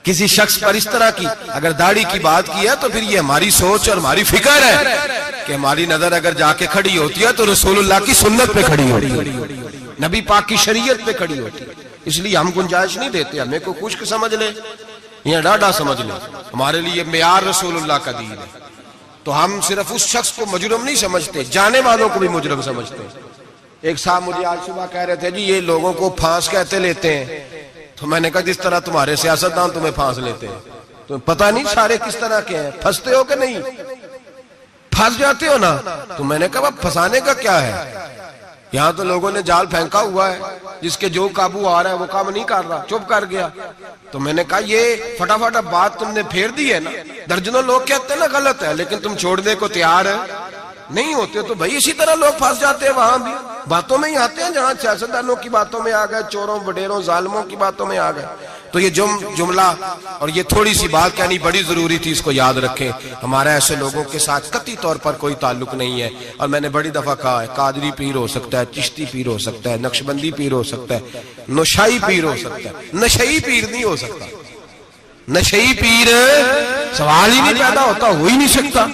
کسی شخص پر اس طرح کی اگر داڑھی کی بات کی ہے تو پھر یہ ہماری سوچ اور ہماری فکر ہے کہ ہماری نظر اگر جا کے کھڑی ہوتی ہے تو رسول اللہ کی سنت پہ کھڑی ہوتی ہے، نبی پاک کی شریعت پہ کھڑی ہوتی ہے. اس لیے ہم گنجائش نہیں دیتے، ہمیں کو خشک سمجھ لے یا ڈاڈا سمجھ لے، ہمارے لیے معیار رسول اللہ کا دین ہے. تو ہم صرف اس شخص کو مجرم نہیں سمجھتے، جانے والوں کو بھی مجرم سمجھتے ہیں. ایک صاحب مجھے آج صبح کہہ رہے تھے جی یہ لوگوں کو پھانس کہتے لیتے ہیں، تو میں نے کہا جس طرح تمہارے سیاستدان تمہیں پھانس لیتے ہیں، تمہیں پتہ نہیں سارے کس طرح کے ہیں، پھنستے ہو کہ نہیں؟ پھنس جاتے ہو نا. تو میں نے کہا پھنسانے کا کیا ہے؟ یہاں تو لوگوں نے جال پھینکا ہوا ہے، جس کے جو قابو آ رہا ہے وہ کام نہیں کر رہا، چپ کر گیا. تو میں نے کہا یہ فٹافٹ بات تم نے پھیر دی ہے نا. درجنوں لوگ کہتے ہیں نا غلط ہے، لیکن تم چھوڑنے کو تیار نہیں ہوتے، تو بھائی اسی طرح لوگ پھنس جاتے ہیں وہاں بھی. باتوں میں ہی آتے ہیں، جہاں سیاستدانوں کی باتوں میں آ گئے، چوروں وڈیروں ظالموں کی باتوں میں آ گئے. تو یہ جملہ اور یہ تھوڑی سی بات کہنی بڑی ضروری تھی، اس کو یاد رکھیں. ہمارا ایسے لوگوں کے ساتھ قطعی طور پر کوئی تعلق نہیں ہے. اور میں نے بڑی دفعہ کہا ہے قادری پیر ہو سکتا ہے، چشتی پیر ہو سکتا ہے، نقشبندی پیر ہو سکتا ہے، نوشائی پیر ہو سکتا ہے، نشئی پیر نہیں ہو سکتا. نشئی پیر سوال ہی نہیں پیدا ہوتا، ہو ہی نہیں سکتا.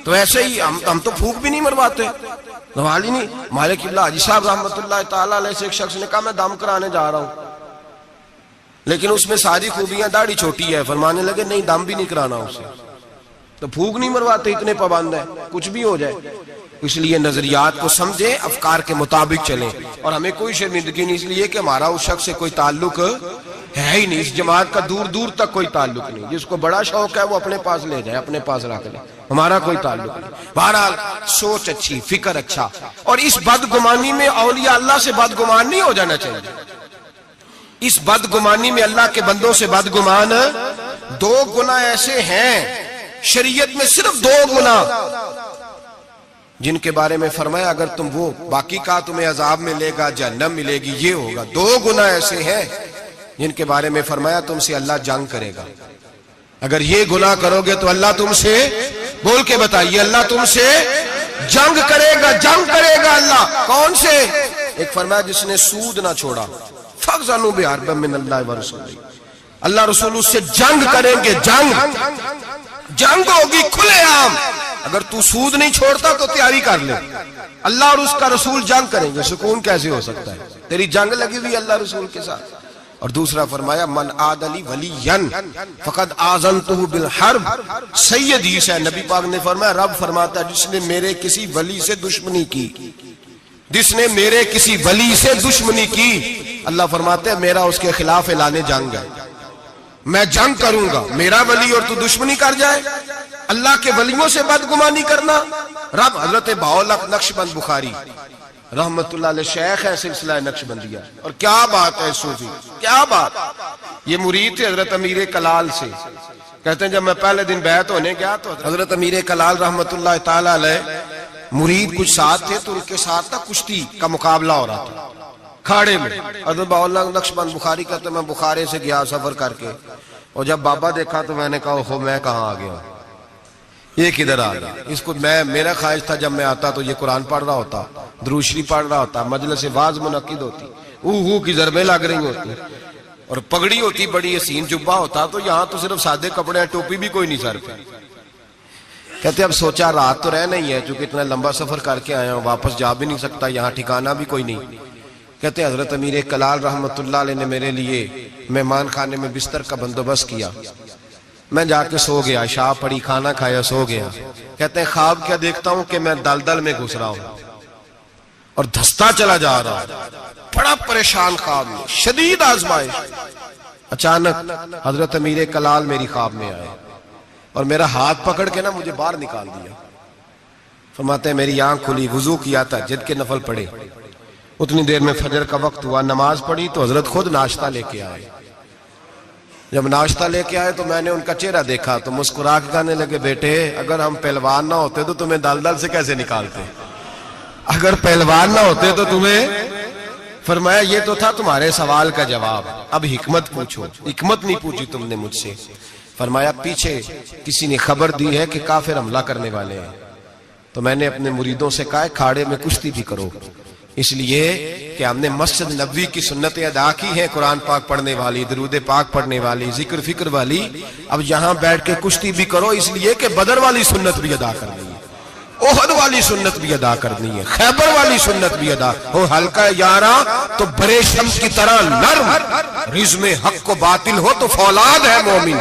تو ایسے ہی ہم تو پھونک بھی نہیں مرواتے، سوال ہی نہیں. مالک قبلہ حاجی صاحب رحمۃ اللہ تعالیٰ علیہ سے ایک شخص نے کہا میں دم کرانے جا رہا ہوں، لیکن اس میں ساری خوبیاں، داڑھی چھوٹی ہے. فرمانے لگے نہیں دم بھی نہیں کرانا اسے. تو پھونک نہیں مرواتے، اتنے پابند ہیں، کچھ بھی ہو جائے. اس لیے نظریات کو سمجھیں، افکار کے مطابق چلیں. اور ہمیں کوئی شرمندگی نہیں، اس لیے کہ ہمارا اس شخص سے کوئی تعلق ہے ہی نہیں، اس جماعت کا دور دور تک کوئی تعلق نہیں. جس کو بڑا شوق ہے وہ اپنے پاس لے جائے، اپنے پاس رکھ لے، ہمارا کوئی تعلق نہیں. بہرحال سوچ اچھی، فکر اچھا. اور اس بدگمانی میں اولیاء اللہ سے بدگمان نہیں ہو جانا چاہیے. اس بدگمانی میں اللہ کے بندوں سے بدگمان. 2 گناہ ایسے ہیں شریعت میں، صرف 2 گناہ جن کے بارے میں فرمایا اگر تم وہ باقی کا تمہیں عذاب میں لے گا، جہنم ملے گی، یہ ہوگا. 2 گناہ ایسے ہیں جن کے بارے میں فرمایا تم سے اللہ جنگ کرے گا. اگر یہ گناہ کرو گے تو اللہ تم سے، بول کے بتائیے، اللہ تم سے جنگ کرے گا. جنگ کرے گا اللہ کون سے؟ ایک فرمایا جس نے سود نہ چھوڑا، فَغْزَنُوا بِحَرْبٍ مِّنَ اللَّهِ وَرَسُولِهِ. اللہ رسول اس سے جنگ کریں گے. جنگ ہوگی کھلے عام. اگر تو سود نہیں چھوڑتا تو تیاری کر لے، اللہ اور اس کا رسول جنگ کریں گے. سکون کیسے ہو سکتا ہے؟ تیری جنگ لگی ہوئی اللہ رسول کے ساتھ. اور دوسرا فرمایا من عاد لی ولیا فقد آذنتہ بالحرب. سید حدیث ہے، نبی پاک نے فرمایا، رب فرماتا ہے جس نے میرے کسی ولی سے دشمنی کی، جس نے میرے کسی ولی سے دشمنی کی، اللہ فرماتے ہیں میرا اس کے خلاف اعلان جنگ ہے، میں جنگ کروں گا. میرا ولی اور تو دشمنی کر جائے، اللہ کے ولیوں سے بدگمانی کرنا. رب حضرت بہاؤالحق نقشبند بخاری رحمت اللہ علیہ شیخ ہے سلسلہ نقشبندیہ. اور کیا بات ہے صوفی، کیا بات. یہ مرید تھے حضرت امیر کلال سے. کہتے ہیں جب میں پہلے دن بیعت ہونے گیا تو حضرت امیر کلال رحمت اللہ تعالی علیہ مرید کچھ ساتھ تھے، تو ان کے ساتھ تھا کشتی کا مقابلہ ہو رہا تھا کھاڑے میں. حضرت بہاؤالحق نقشبند بخاری کہتے ہیں میں بخارے سے گیا سفر کر کے، اور جب بابا دیکھا تو میں نے کہا اوہو میں کہاں آ گیا، یہ کدھر آ گیا. اس کو میرا خواہش تھا جب میں آتا تو یہ قرآن پڑھ رہا ہوتا، درود شریف پڑھ رہا ہوتا، مجلس واعظ منعقد ہوتی، اوہ کی ضربیں لگ رہی ہوتی، اور پگڑی ہوتی، بڑی حسین جبہ ہوتا. تو یہاں تو صرف سادے کپڑے ہیں، ٹوپی بھی کوئی نہیں سر پہ. کہتے اب سوچا رات تو رہنا ہی ہے، چونکہ اتنا لمبا سفر کر کے آیا ہوں، واپس جا بھی نہیں سکتا، یہاں ٹھکانہ بھی کوئی نہیں. کہتے ہیں حضرت امیر کلال رحمت اللہ علیہ نے میرے لیے مہمان خانے میں بستر کا بندوبست کیا، میں جا کے سو گیا، عشاء پڑی، کھانا کھایا، سو گیا۔ کہتے ہیں خواب کیا دیکھتا ہوں کہ میں دلدل میں گھس رہا ہوں اور دھستا چلا جا رہا ہوں، بڑا پریشان خواب میں، شدید آزمائش۔ اچانک حضرت امیر کلال میری خواب میں آئے اور میرا ہاتھ پکڑ کے نا مجھے باہر نکال دیا۔ فرماتے ہیں میری آنکھ کھلی، وضو کیا تھا، تہجد کے نفل پڑھے، اتنی دیر میں فجر کا وقت ہوا، نماز پڑھی تو حضرت خود ناشتہ لے کے آئے۔ جب ناشتہ لے کے آئے تو میں نے ان کا چہرہ دیکھا تو مسکرا کے کہنے لگے بیٹے اگر ہم پہلوان نہ ہوتے تو تمہیں دلدل سے کیسے نکالتے، اگر پہلوان نہ ہوتے تو تمہیں۔ فرمایا یہ تو تھا تمہارے سوال کا جواب، اب حکمت پوچھو۔ حکمت نہیں پوچھی تم نے مجھ سے۔ فرمایا پیچھے کسی نے خبر دی ہے کہ کافر حملہ کرنے والے ہیں، تو میں نے اپنے مریدوں سے کہا کھاڑے میں کشتی بھی کرو، اس لیے کہ ہم نے مسجد نبوی کی سنتیں ادا کی ہیں، قرآن پاک پڑھنے والی، درود پاک پڑھنے والی، ذکر فکر والی، اب یہاں بیٹھ کے کشتی بھی کرو، اس لیے کہ بدر والی سنت بھی ادا کرنی ہے، احد والی سنت بھی ادا کرنی ہے، خیبر والی سنت بھی ادا ہو، ہلکا یاراں تو برے شمس کی طرح نرم، رزم حق کو باطل ہو تو فولاد ہے مومن۔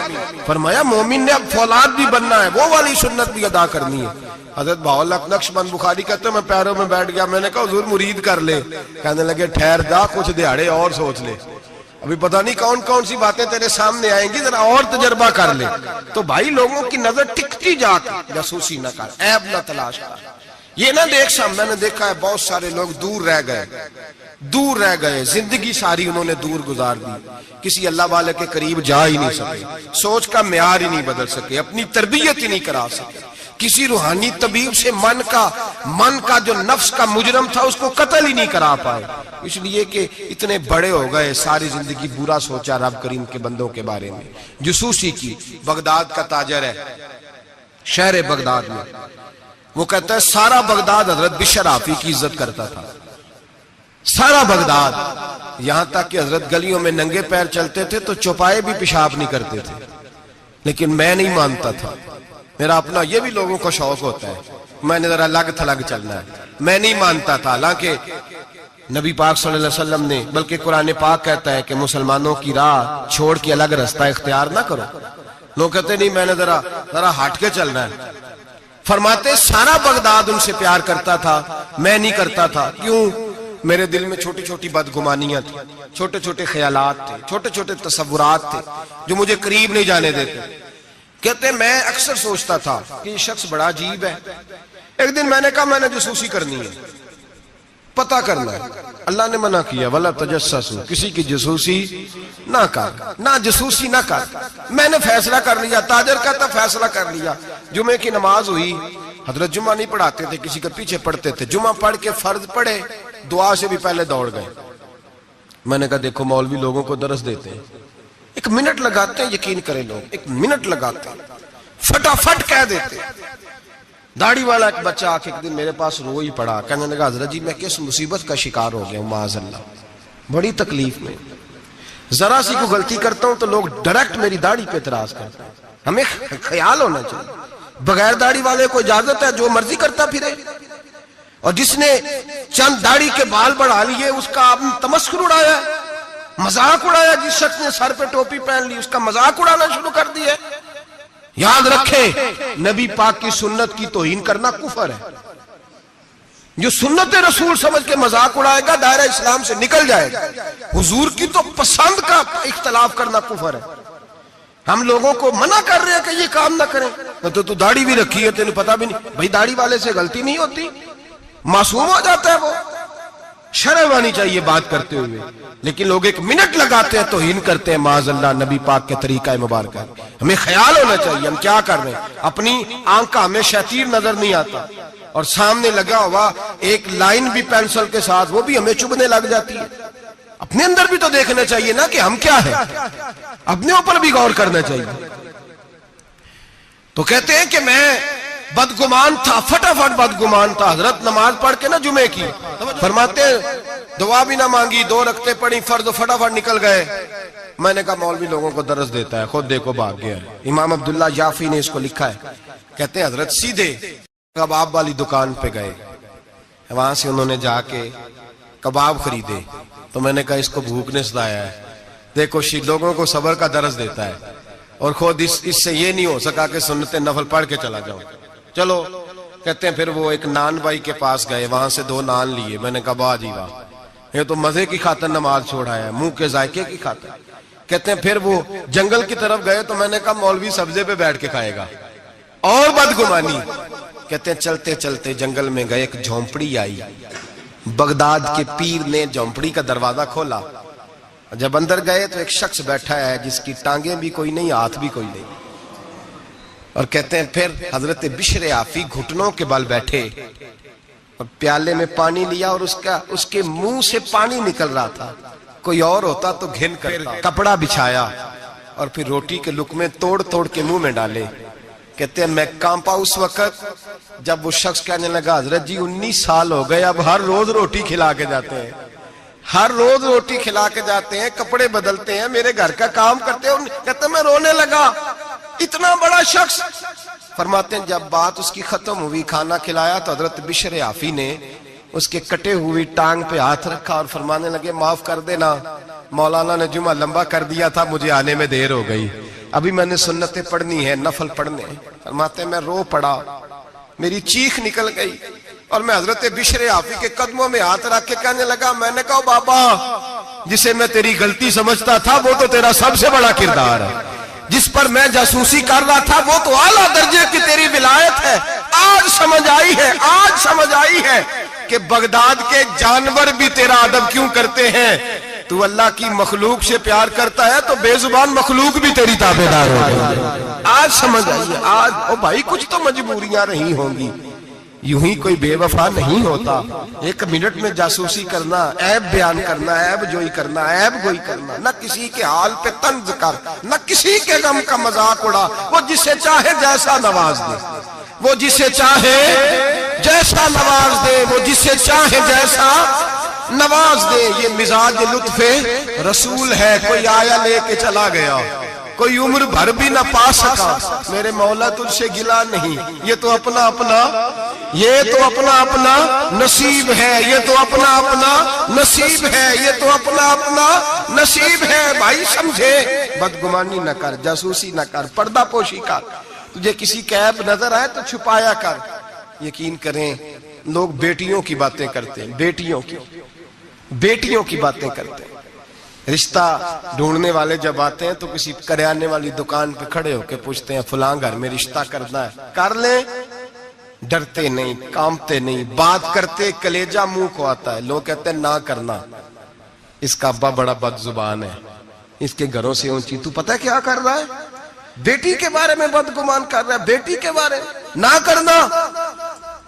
فرمایا مومن نے اب فولاد بھی بننا ہے، وہ والی سنت بھی ادا کرنی ہے۔ حضرت بہاءاللہ نقشبند بخاری کہتے ہیں میں پیروں میں بیٹھ گیا، میں نے کہا حضور مرید کر لے، کہنے لگے ٹھہر جا کچھ دیہڑے اور سوچ لے، ابھی پتہ نہیں کون کون سی باتیں تیرے سامنے آئیں گی، ذرا اور تجربہ کر لے۔ تو بھائی لوگوں کی نظر ٹکتی جا کے جاسوسی نہ کر، عیب نہ تلاش کر، یہ نہ دیکھ سا۔ میں نے دیکھا ہے بہت سارے لوگ دور رہ گئے، زندگی ساری انہوں نے دور گزار دی، کسی اللہ والے کے قریب جا ہی نہیں سکے، سوچ کا معیار ہی نہیں بدل سکے، اپنی تربیت ہی نہیں کرا سکے، کسی روحانی طبیب سے من کا جو نفس کا مجرم تھا اس کو قتل ہی نہیں کرا پائے، اس لیے کہ اتنے بڑے ہو گئے، ساری زندگی برا سوچا رب کریم کے بندوں کے بارے میں۔ جسوسی کی، بغداد کا تاجر ہے، شہر بغداد میں، وہ کہتا ہے سارا بغداد حضرت بشر حافی کی عزت کرتا تھا، سارا بغداد، یہاں تک کہ حضرت گلیوں میں ننگے پیر چلتے تھے تو چوپائے بھی پیشاب نہیں کرتے تھے، لیکن میں نہیں مانتا تھا، میرا اپنا، یہ بھی لوگوں کو شوق ہوتا ہے، میں نے ذرا لگ تھلگ چلنا ہے، میں نہیں مانتا تھا، حالانکہ نبی پاک صلی اللہ علیہ وسلم نے، بلکہ قرآن پاک کہتا ہے کہ مسلمانوں کی راہ چھوڑ کے الگ راستہ اختیار نہ کرو، لوگ کہتے نہیں میں نے ذرا ہٹ کے چلنا ہے۔ فرماتے سارا بغداد ان سے پیار کرتا تھا، میں نہیں کرتا تھا، کیوں؟ میرے دل میں چھوٹی چھوٹی بدگمانیاں تھیں، چھوٹے چھوٹے خیالات تھے، چھوٹے چھوٹے تصورات تھے جو مجھے قریب نہیں جانے دیتے۔ کہتے ہیں میں اکثر سوچتا تھا کہ یہ شخص بڑا عجیب ہے۔ ایک دن میں نے کہا میں نے جاسوسی کرنی ہے، پتہ کرنا ہے، اللہ نے منع کیا وَلَا تَجَسَّسُوا، کسی کی جاسوسی نہ کر، نہ جاسوسی نہ کر۔ میں نے فیصلہ کر لیا، تاجر کہتا فیصلہ کر لیا۔ جمعے کی نماز ہوئی، حضرت جمعہ نہیں پڑھاتے تھے، کسی کے پیچھے پڑھتے تھے، جمعہ پڑھ کے فرض پڑھے، دعا سے بھی پہلے دوڑ گئے۔ میں نے کہا دیکھو مولوی لوگوں کو درس دیتے ہیں، ایک منٹ لگاتے ہیں، یقین کریں لوگ ایک منٹ لگاتے ہیں، فٹافٹ کہہ دیتے ہیں۔ داڑھی والا ایک بچہ آ کے ایک دن میرے پاس رو ہی پڑا، کہنے لگا حضرت جی میں کس مصیبت کا شکار ہو گیا ہوں، معاذ اللہ، بڑی تکلیف میں، ذرا سی کو غلطی کرتا ہوں تو لوگ ڈائریکٹ میری داڑھی پہ اعتراض کرتے ہیں۔ ہمیں خیال ہونا چاہیے، بغیر داڑھی والے کو اجازت ہے جو مرضی کرتا پھرے، اور جس نے چند داڑھی کے بال بڑھا لیے اس کا آپ نے تمسخر اڑایا، مذاق اڑایا، جس شخص نے سر پہ ٹوپی پہن لی اس کا مذاق اڑانا شروع کر دیا۔ یاد رکھیں نبی پاک کی سنت کی توہین کرنا کفر ہے، جو سنت رسول سمجھ کے مذاق اڑائے گا دائرہ اسلام سے نکل جائے گا۔ حضور کی تو پسند کا اختلاف کرنا کفر ہے۔ ہم لوگوں کو منع کر رہے ہیں کہ یہ کام نہ کریں، تو داڑھی بھی رکھی ہے تینوں پتہ بھی نہیں، بھائی داڑھی والے سے غلطی نہیں ہوتی، معصوم ہو جاتا ہے وہ، شرم آنی چاہیے بات کرتے ہوئے، لیکن لوگ ایک منٹ لگاتے ہیں توہین کرتے ہیں معاذ اللہ نبی پاک کے طریقہ مبارکہ۔ ہمیں خیال ہونا چاہیے ہم کیا کر رہے ہیں، اپنی آنکھ کا ہمیں شیطیر نظر نہیں آتا، اور سامنے لگا ہوا ایک لائن بھی پینسل کے ساتھ وہ بھی ہمیں چبھنے لگ جاتی ہے۔ اپنے اندر بھی تو دیکھنا چاہیے نا کہ ہم کیا ہیں، اپنے اوپر بھی غور کرنا چاہیے۔ تو کہتے ہیں کہ میں بدگمان تھا، فٹافٹ بدگمان تھا، حضرت نماز پڑھ کے نا جمعے کی، فرماتے ہیں دعا بھی نہ مانگی، 2 رکعتیں پڑھی فرض، فٹافٹ نکل گئے۔ میں نے کہا مولوی لوگوں کو درس دیتا ہے، خود دیکھو بھاگ گیا ہے۔ امام عبداللہ یافی نے اس کو لکھا ہے، کہتے ہیں حضرت سیدھے کباب والی دکان پہ گئے، وہاں سے انہوں نے جا کے کباب خریدے، تو میں نے کہا اس کو بھوک نے ستایا ہے، دیکھو لوگوں کو صبر کا درس دیتا ہے، اور خود اس سے یہ نہیں ہو سکا کہ سنت نفل پڑھ کے چلا جاؤں۔ چلو کہتے ہیں پھر وہ ایک نان بائی کے پاس گئے، وہاں سے 2 نان لیے۔ میں نے کہا واہ جی واہ، یہ تو مزے کی خاطر نماز چھوڑا ہے، منہ کے ذائقے کی خاطر۔ کہتے ہیں پھر وہ جنگل کی طرف گئے تو میں نے کہا مولوی سبزے پہ بیٹھ کے کھائے گا، اور بدگمانی۔ کہتے ہیں چلتے چلتے جنگل میں گئے، ایک جھونپڑی آئی، بغداد کے پیر نے جھونپڑی کا دروازہ کھولا، جب اندر گئے تو ایک شخص بیٹھا ہے جس کی ٹانگیں بھی کوئی نہیں، ہاتھ بھی کوئی نہیں، اور کہتے ہیں پھر حضرت بشر عافی گھٹنوں کے بل بیٹھے اور پیالے میں پانی لیا، اور اس کے منہ سے پانی نکل رہا تھا، کوئی اور ہوتا تو گھن کرتا۔ کپڑا بچھایا اور پھر روٹی کے لقمے توڑ توڑ کے منہ میں ڈالے۔ کہتے ہیں میں کانپا اس وقت جب وہ شخص کہنے لگا حضرت جی 19 سال ہو گئے، اب ہر روز روٹی کھلا کے جاتے ہیں، ہر روز روٹی کھلا کے جاتے ہیں، کپڑے بدلتے ہیں، میرے گھر کا کام کرتے ہیں۔ کہتے ہیں میں رونے لگا، اتنا بڑا شخص۔ فرماتے ہیں جب بات اس کی ختم ہوئی، کھانا کھلایا، تو حضرت بشر عافی نے اس کے کٹے ہوئی ٹانگ پہ ہاتھ رکھا اور فرمانے لگے معاف کر دینا، مولانا نے جمعہ لمبا کر دیا تھا، مجھے آنے میں دیر ہو گئی، ابھی میں نے سنتیں پڑھنی ہے، نفل پڑھنے۔ فرماتے ہیں میں رو پڑا، میری چیخ نکل گئی، اور میں حضرت بشر عافی کے قدموں میں ہاتھ رکھ کے کہنے لگا، میں نے کہا بابا جسے میں تیری غلطی سمجھتا تھا وہ تو تیرا سب سے بڑا کردار ہے، جس پر میں جاسوسی کر رہا تھا وہ تو اعلیٰ درجے کی تیری ولایت ہے۔ آج سمجھ آئی ہے کہ بغداد کے جانور بھی تیرا ادب کیوں کرتے ہیں۔ تو اللہ کی مخلوق سے پیار کرتا ہے تو بے زبان مخلوق بھی تیری تابعدار ہو گئی۔ آج سمجھ آئی ہے، آج او بھائی کچھ تو مجبوریاں رہی ہوں گی، یوں ہی کوئی بے وفا نہیں ہوتا۔ 1 منٹ میں جاسوسی کرنا، عیب بیان کرنا، عیب جوئی کرنا، عیب گوئی کرنا، نہ کسی کے حال پہ طنز کر، نہ کسی کے غم کا مذاق اڑا۔ وہ جسے چاہے جیسا نواز دے، وہ جسے چاہے جیسا نواز دے، وہ جسے چاہے جیسا نواز دے۔ یہ مزاج لطف رسول ہے، کوئی آیا لے کے چلا گیا، کوئی عمر بھر بھی نہ پا سکا، میرے مولا تجھ سے گلا نہیں، یہ تو اپنا اپنا نصیب ہے، یہ تو اپنا نصیب ہے، یہ تو اپنا نصیب ہے۔ بھائی سمجھے، بدگمانی نہ کر، جاسوسی نہ کر، پردہ پوشی کر، تجھے کسی کا عیب نظر آئے تو چھپایا کر۔ یقین کریں لوگ بیٹیوں کی باتیں کرتے ہیں، بیٹیوں کی باتیں کرتے ہیں۔ رشتہ ڈھونڈنے والے جب آتے ہیں تو کسی کریانے والی دکان پہ کھڑے ہو کے پوچھتے ہیں فلاں گھر میں رشتہ کرنا ہے، کر لیں، ڈرتے نہیں، کانپتے نہیں، بات کرتے کلیجہ منہ کو آتا ہے۔ لوگ کہتے ہیں نہ کرنا، اس کا ابا بڑا بد زبان ہے، اس کے گھروں سے اونچی۔ تو پتہ کیا کر رہا ہے؟ بیٹی کے بارے میں بدگمان کر رہا ہے، بیٹی کے بارے میں نہ کرنا،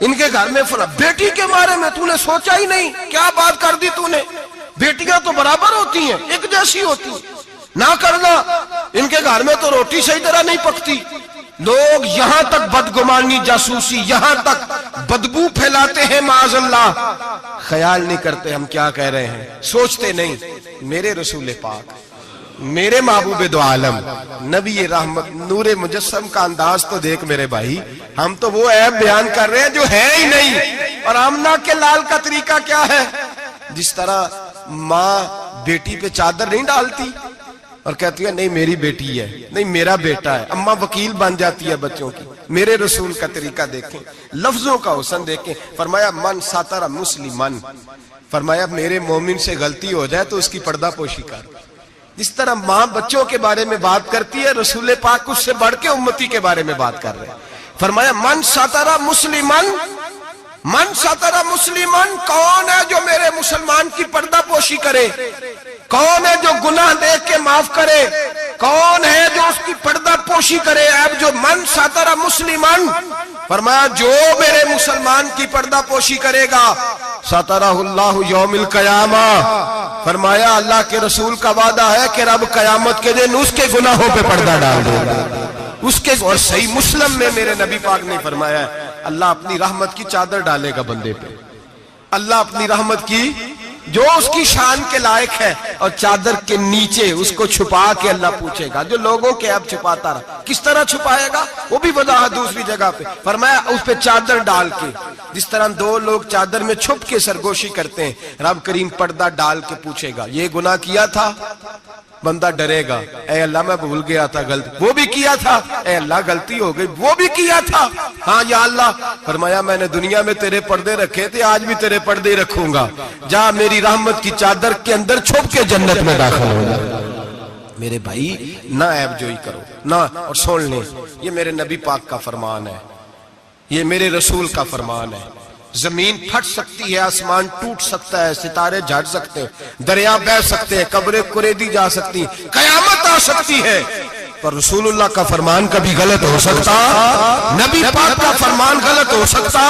ان کے گھر میں فلاں، بیٹی کے بارے میں تو نے سوچا ہی نہیں، کیا بات کر دی تو نے؟ بیٹیاں تو برابر ہوتی ہیں، ایک جیسی ہوتی ہیں، نہ کرنا، ان کے گھر میں تو روٹی صحیح طرح نہیں پکتی۔ لوگ یہاں تک بدگمانی، جاسوسی، یہاں تک بدبو پھیلاتے ہیں معاذ اللہ، خیال نہیں کرتے ہم کیا کہہ رہے ہیں، سوچتے نہیں۔ میرے رسول پاک، میرے محبوب دو عالم، نبی رحمت، نور مجسم کا انداز تو دیکھ میرے بھائی، ہم تو وہ عیب بیان کر رہے ہیں جو ہے ہی نہیں۔ اور آمنہ کے لال کا طریقہ کیا ہے؟ جس طرح ماں بیٹی پہ چادر نہیں ڈالتی اور کہتی ہے نہیں میری بیٹی ہے، نہیں میرا بیٹا ہے، اماں وکیل بن جاتی ہے بچوں کی۔ میرے رسول کا طریقہ دیکھیں، لفظوں کا حسن دیکھیں۔ فرمایا من ساتر مسلمن، فرمایا میرے مومن سے غلطی ہو جائے تو اس کی پردہ پوشی کر۔ جس طرح ماں بچوں کے بارے میں بات کرتی ہے، رسول پاک اس سے بڑھ کے امتی کے بارے میں بات کر رہے ہیں۔ فرمایا من ساتر مسلمن، من ساتر مسلمن، کون ہے جو میرے مسلمان کی پردہ پوشی کرے؟ کون ہے جو گناہ دیکھ کے معاف کرے؟ کون ہے جو اس کی پردہ پوشی کرے؟ اب جو من ساتر مسلمن، فرمایا جو میرے مسلمان کی پردہ پوشی کرے گا، ساترہ اللہ یوم القیامہ، فرمایا اللہ کے رسول کا وعدہ ہے کہ رب قیامت کے دن اس کے گناہوں پہ پردہ ڈال دے گا اس کے۔ اور صحیح مسلم میں میرے نبی پاک نے فرمایا ہے اللہ اپنی رحمت کی چادر ڈالے گا بندے پہ، اللہ اپنی رحمت کی جو اس کی شان کے لائق ہے، اور چادر کے نیچے اس کو چھپا کے اللہ پوچھے گا جو لوگوں کے عیب چھپاتا رہا، کس طرح چھپائے گا؟ وہ بھی وضاحت دوسری جگہ پہ فرمایا اس پہ چادر ڈال کے، جس طرح دو لوگ چادر میں چھپ کے سرگوشی کرتے ہیں، رب کریم پردہ ڈال کے پوچھے گا یہ گناہ کیا تھا؟ بندہ ڈرے گا، اے اللہ میں بھول گیا تھا، غلطی وہ بھی کیا تھا، اے اللہ غلطی ہو گئی، وہ بھی کیا تھا، ہاں یا اللہ۔ فرمایا میں نے دنیا میں تیرے پردے رکھے تھے، آج بھی تیرے پردے رکھوں گا، جا میری رحمت کی چادر کے اندر چھپ کے جنت میں داخل ہو جا۔ میرے بھائی نہ عیب جوئی کرو نہ، اور سن لیں یہ میرے نبی پاک کا فرمان ہے، یہ میرے رسول کا فرمان ہے۔ زمین پھٹ سکتی ہے، آسمان ٹوٹ سکتا ہے، ستارے جھڑ سکتے ہیں، دریا بہہ سکتے ہیں، قبریں کریدی جا سکتی ہیں، قیامت آ سکتی ہے، پر رسول اللہ کا فرمان کبھی غلط ہو سکتا؟ نبی پاک کا فرمان غلط ہو سکتا؟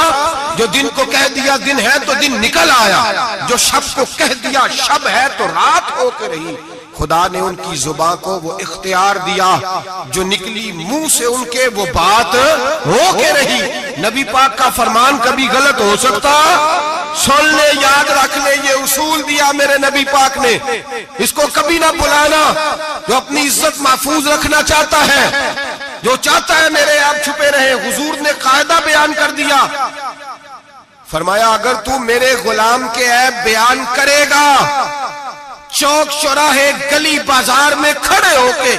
جو دن کو کہہ دیا دن ہے تو دن نکل آیا، جو شب کو کہہ دیا شب ہے تو رات ہو کے رہی۔ خدا نے ان کی زبان کو وہ اختیار دیا، جو نکلی منہ سے ان کے وہ بات ہو کے رہی۔ نبی پاک کا فرمان کبھی غلط ہو سکتا؟ سن لے، یاد رکھ لے، یہ اصول دیا میرے نبی پاک نے، اس کو کبھی نہ بلانا۔ جو اپنی عزت محفوظ رکھنا چاہتا ہے، جو چاہتا ہے میرے عیب چھپے رہے، حضور نے قاعدہ بیان کر دیا، فرمایا اگر تو میرے غلام کے عیب بیان کرے گا، چوک چوراہے گلی بازار میں کھڑے ہو کے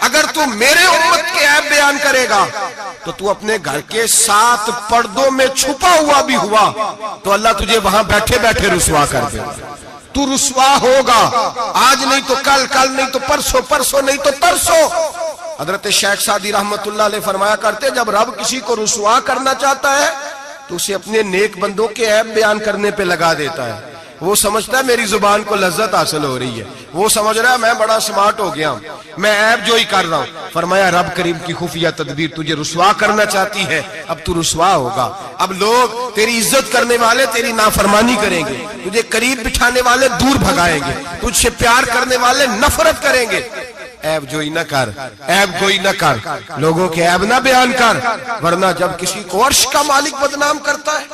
اگر تو میرے امت کے عیب بیان کرے گا، تو تو اپنے گھر کے 7 پردوں میں چھپا ہوا بھی ہوا تو اللہ تجھے وہاں بیٹھے بیٹھے رسوا کر دے گا۔ تو رسوا ہوگا، آج نہیں تو کل، کل نہیں تو پرسوں، پرسوں نہیں تو ترسوں۔ حضرت شیخ سعدی رحمت اللہ علیہ فرمایا کرتے جب رب کسی کو رسوا کرنا چاہتا ہے تو اسے اپنے نیک بندوں کے عیب بیان کرنے پہ لگا دیتا ہے۔ وہ سمجھتا ہے میری زبان کو لذت حاصل ہو رہی ہے، وہ سمجھ رہا ہے میں بڑا سمارٹ ہو گیا ہوں، میں عیب جوئی کر رہا ہوں۔ فرمایا رب کریم کی خفیہ تدبیر تجھے رسوا کرنا چاہتی ہے، اب تو رسوا ہوگا۔ اب لوگ تیری عزت کرنے والے تیری نافرمانی کریں گے، تجھے قریب بٹھانے والے دور بھگائیں گے، تجھ سے پیار کرنے والے نفرت کریں گے۔ عیب جوئی نہ کر، عیب گوئی نہ کر، لوگوں کے عیب نہ بیان کر، ورنہ جب کسی کو عرش کا مالک بدنام کرتا ہے،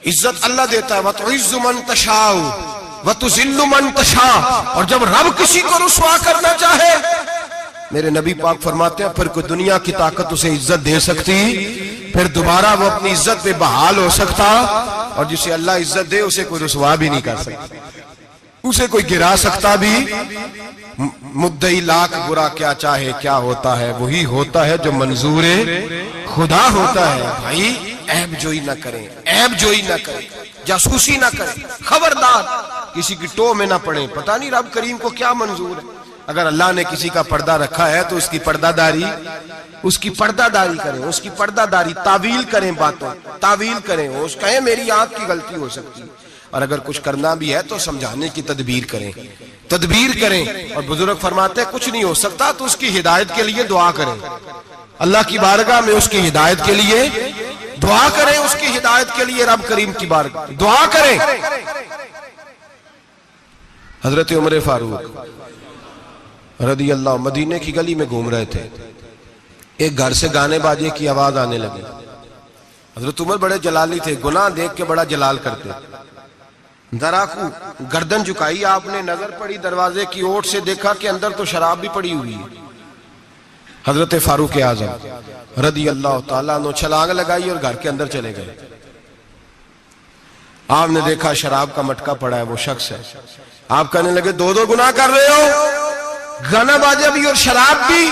عزت اللہ دیتا ہے، وَتُعِزُّ مَن تَشَاءُ وَتُذِلُّ مَن تَشَاءُ، اور جب رب کسی کو رسوا کرنا چاہے، میرے نبی پاک فرماتے ہیں پھر کوئی دنیا کی طاقت اسے عزت دے سکتی، پھر دوبارہ وہ اپنی عزت پہ بحال ہو سکتا، اور جسے اللہ عزت دے اسے کوئی رسوا بھی نہیں کر سکتا، اسے کوئی گرا سکتا بھی۔ مدعی لاکھ برا کیا چاہے کیا ہوتا ہے، وہی ہوتا ہے جو منظور خدا ہوتا ہے۔ بھائی عیب جوئی نہ کریں، عیب جوئی نہ کریں، جاسوسی نہ کریں، خبردار کسی کی ٹو میں نہ پڑیں، پتہ نہیں رب کریم کو کیا منظور ہے۔ اگر اللہ نے کسی کا پردہ رکھا ہے تو اس کی پردہ داری کریں، اس کی پردہ داری، تعویل کریں، باتوں تعویل کریں، اس کہیں میری آنکھ کی غلطی ہو سکتی ہے، اور اگر کچھ کرنا بھی ہے تو سمجھانے کی تدبیر کریں۔ اور بزرگ فرماتے ہیں کچھ نہیں ہو سکتا تو اس کی ہدایت کے لیے دعا کریں، اللہ کی بارگاہ میں اس کی ہدایت کے لیے دعا کریں، اس کی ہدایت کے لیے رب کریم کی بارگاہ دعا کریں۔ حضرت عمر فاروق رضی اللہ مدینے کی گلی میں گھوم رہے تھے، ایک گھر سے گانے باجے کی آواز آنے لگی۔ حضرت عمر بڑے جلالی تھے، گناہ دیکھ کے بڑا جلال کرتے، ذرا کو گردن جھکائی، آپ نے نظر پڑی دروازے کی اوٹ سے، دیکھا کہ اندر تو شراب بھی پڑی ہوئی ہے۔ حضرت فاروق اعظم رضی اللہ تعالیٰ عنہ چھلانگ لگائی اور گھر کے اندر چلے گئے۔ آپ نے دیکھا شراب کا مٹکا پڑا ہے، وہ شخص ہے۔ آپ کہنے لگے دو گناہ کر رہے ہو، گانا باجا بھی اور شراب بھی۔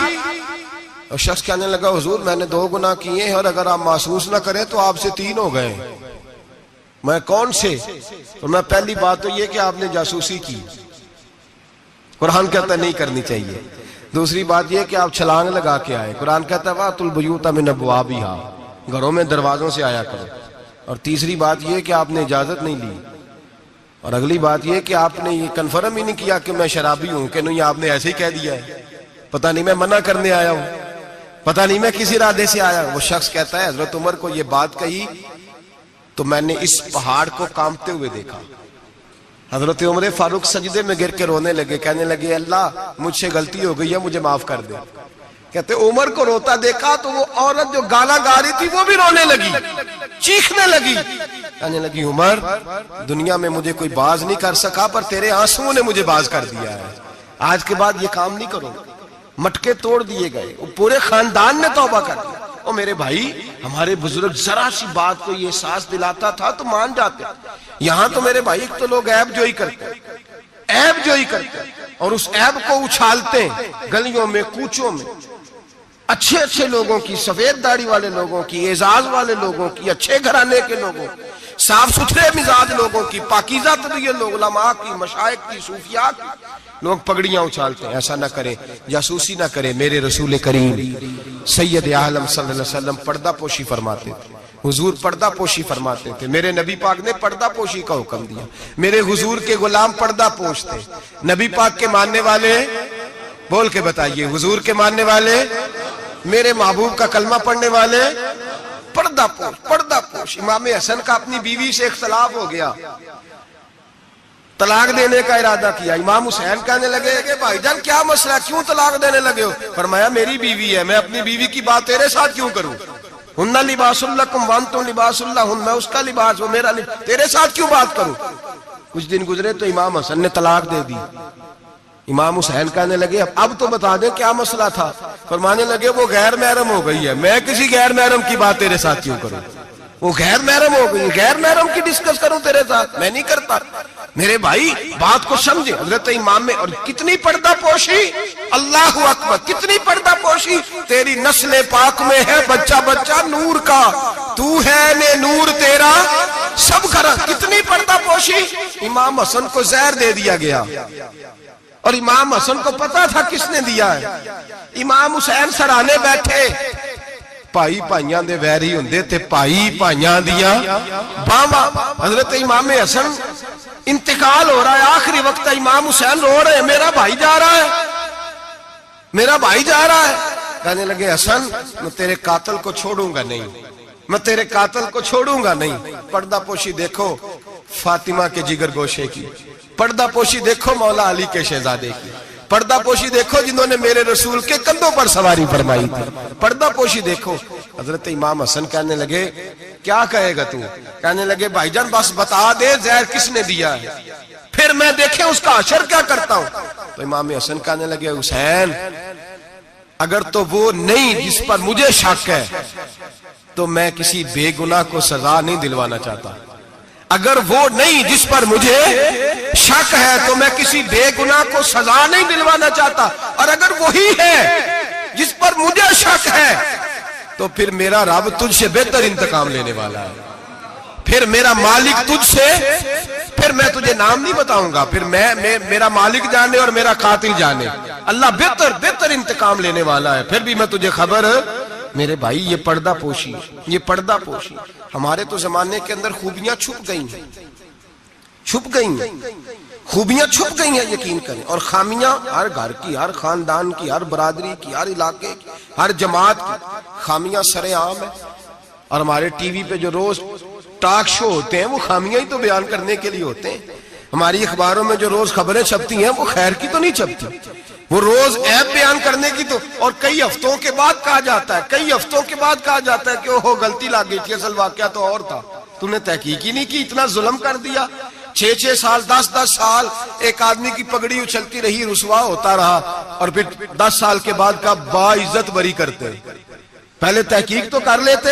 اور شخص کہنے لگا حضور میں نے 2 گناہ کیے ہیں، اور اگر آپ محسوس نہ کریں تو آپ سے 3 ہو گئے۔ میں کون سے؟ تو میں پہلی بات تو یہ کہ آپ نے جاسوسی کی، قرآن کہتا ہے نہیں کرنی چاہیے۔ دوسری بات یہ کہ آپ چھلانگ لگا کے آئے، قرآن کہتا ہے وَأْتُوا الْبُيُوتَ مِنْ أَبْوَابِهَا، گھروں میں دروازوں سے آیا کرو۔ اور تیسری بات یہ کہ آپ نے اجازت نہیں لی۔ اور اگلی بات یہ کہ آپ نے یہ کنفرم ہی نہیں کیا کہ میں شرابی ہوں کہ نہیں، آپ نے ایسے ہی کہہ دیا ہے، پتہ نہیں میں منع کرنے آیا ہوں، پتہ نہیں میں کسی ارادے سے آیا ہوں۔ وہ شخص کہتا ہے حضرت عمر کو یہ بات کہی تو میں نے اس پہاڑ کو کانپتے ہوئے دیکھا۔ حضرت عمر فاروق سجدے میں گر کے رونے لگے، کہنے لگے اللہ مجھ سے غلطی ہو گئی ہے، مجھے معاف کر دے۔ کہتے عمر کو روتا دیکھا تو وہ عورت جو گالا گا رہی تھی وہ بھی رونے لگی، چیخنے لگی، کہنے لگی عمر دنیا میں مجھے کوئی باز نہیں کر سکا پر تیرے آنسوؤں نے مجھے باز کر دیا ہے، آج کے بعد یہ کام نہیں کروں۔ مٹکے توڑ دیے گئے، پورے خاندان نے توبہ کر دیا۔ اور میرے بھائی ہمارے بزرگ ذرا سی بات کو یہ احساس دلاتا تھا تو مان جاتے، یہاں تو میرے بھائی ایک تو لوگ عیب جوئی کرتے، عیب جوئی کرتے اور اس عیب کو اچھالتے ہیں گلیوں میں، کوچوں میں، اچھے اچھے لوگوں کی، سفید داڑھی والے لوگوں کی، اعزاز والے لوگوں کی، اچھے گھرانے کے لوگوں کی، صاف ستھرے مزاج لوگوں کی، پاکیزہ طبیعت لوگ، علماء کی، مشائخ کی، صوفیاء کی، لوگ پگڑیاں اچھالتے ہیں۔ ایسا نہ کریں، جاسوسی نہ کریں۔ میرے رسول کریم سید عالم صلی اللہ علیہ وسلم پردہ پوشی فرماتے تھے، حضور پردہ پوشی فرماتے تھے، میرے نبی پاک نے پردہ پوشی کا حکم دیا، میرے حضور کے غلام پردہ پوشتے، نبی پاک کے ماننے والے بول کے بتائیے، حضور کے ماننے والے، میرے محبوب کا کلمہ پڑھنے والے، پردہ پوش، پردہ پوش۔ امام حسن کا اپنی بیوی سے اختلاف ہو گیا، طلاق دینے کا ارادہ کیا، امام حسین کہنے لگے کہ بھائی جان کیا مسئلہ، کیوں طلاق دینے لگے ہو؟ فرمایا میری بیوی ہے، میں اپنی بیوی کی بات تیرے ساتھ کیوں کروں؟ ہن لباس لکم وانتم لباس لہن، میں اس کا لباس، وہ میرا لباس، تیرے ساتھ کیوں بات کروں؟ کچھ دن گزرے تو امام حسن نے طلاق دے دی۔ امام حسین کہنے لگے اب تو بتا دیں کیا مسئلہ تھا؟ فرمانے لگے وہ غیر محرم ہو گئی ہے، میں کسی غیر محرم کی بات تیرے ساتھ کیوں کروں؟ وہ غیر محرم ہو گئی، غیر محرم کی ڈسکس کروں تیرے ساتھ؟ میں نہیں کرتا۔ میرے بھائی بات کو سمجھے، حضرت امام میں، اور کتنی پردہ پوشی، اللہ اکبر، کتنی پردہ پوشی، تیری نسل پاک میں ہے بچہ بچہ نور کا، تو ہے نے نور تیرا سب گھر، کتنی پردہ پوشی۔ امام حسن کو زہر دے دیا گیا اور امام حسن کو پتا تھا کس نے دیا ہے۔ امام حسین سرانے بیٹھے، پائی پائیاں دے ویری ہوندے تے پائی پائیاں دیا باواں۔ حضرت امام حسن انتقال ہو رہا ہے، آخری وقت امام حسین رو رہے ہیں، میرا بھائی جا رہا ہے، میرا بھائی جا رہا ہے۔ کہنے لگے حسن میں تیرے قاتل کو چھوڑوں گا نہیں، میں تیرے قاتل کو چھوڑوں گا نہیں۔ پردہ پوشی دیکھو فاطمہ کے جگر گوشے کی، پردہ پوشی دیکھو مولا علی کے شہزادے کی، پردہ پوشی دیکھو جنہوں نے میرے رسول کے کندھوں پر سواری فرمائی تھی، پردہ پوشی دیکھو۔ حضرت امام حسن کہنے لگے کیا کہے گا تو؟ کہنے لگے بھائی جان بس بتا دے زہر کس نے دیا ہے، پھر میں دیکھیں اس کا حشر کیا کرتا ہوں۔ تو امام حسن کہنے لگے حسین اگر تو وہ نہیں جس پر مجھے شک ہے تو میں کسی بے گناہ کو سزا نہیں دلوانا چاہتا، اگر وہ نہیں جس پر مجھے شک ہے تو میں کسی بے گناہ کو سزا نہیں دلوانا چاہتا، اور اگر وہی ہے جس پر مجھے شک ہے تو پھر میرا رب تجھ سے بہتر انتقام لینے والا ہے، پھر میرا مالک تجھ سے، پھر میں تجھے نام نہیں بتاؤں گا، پھر میرا مالک جانے اور میرا قاتل جانے، اللہ بہتر انتقام لینے والا ہے، پھر بھی میں تجھے خبر۔ میرے بھائی یہ پردہ پوشی، یہ پردہ پوشی۔ ہمارے تو زمانے کے اندر خوبیاں چھپ گئی ہیں، چھپ گئی ہیں، خوبیاں چھپ گئی ہیں یقین کریں، اور خامیاں ہر گھر کی، ہر خاندان کی، ہر برادری کی، ہر علاقے کی، ہر جماعت کی خامیاں سرے عام ہیں۔ اور ہمارے ٹی وی پہ جو روز ٹاک شو ہوتے ہیں وہ خامیاں ہی تو بیان کرنے کے لیے ہوتے ہیں، ہماری اخباروں میں جو روز خبریں چھپتی ہیں وہ خیر کی تو نہیں چھپتی، وہ روز عیب بیان کرنے کی تو، اور کئی ہفتوں کے بعد کہا جاتا ہے، کئی ہفتوں کے بعد کہا جاتا ہے کہ اوہ غلطی لگ گئی تھی، اصل واقعہ تو اور تھا، تو نے تحقیق ہی نہیں کی، اتنا ظلم کر دیا۔ 6 سال 10 سال ایک آدمی کی پگڑی اچھلتی رہی، رسوا ہوتا رہا، اور پھر 10 سال کے بعد کا باعزت بری کرتے۔ پہلے تحقیق تو کر لیتے،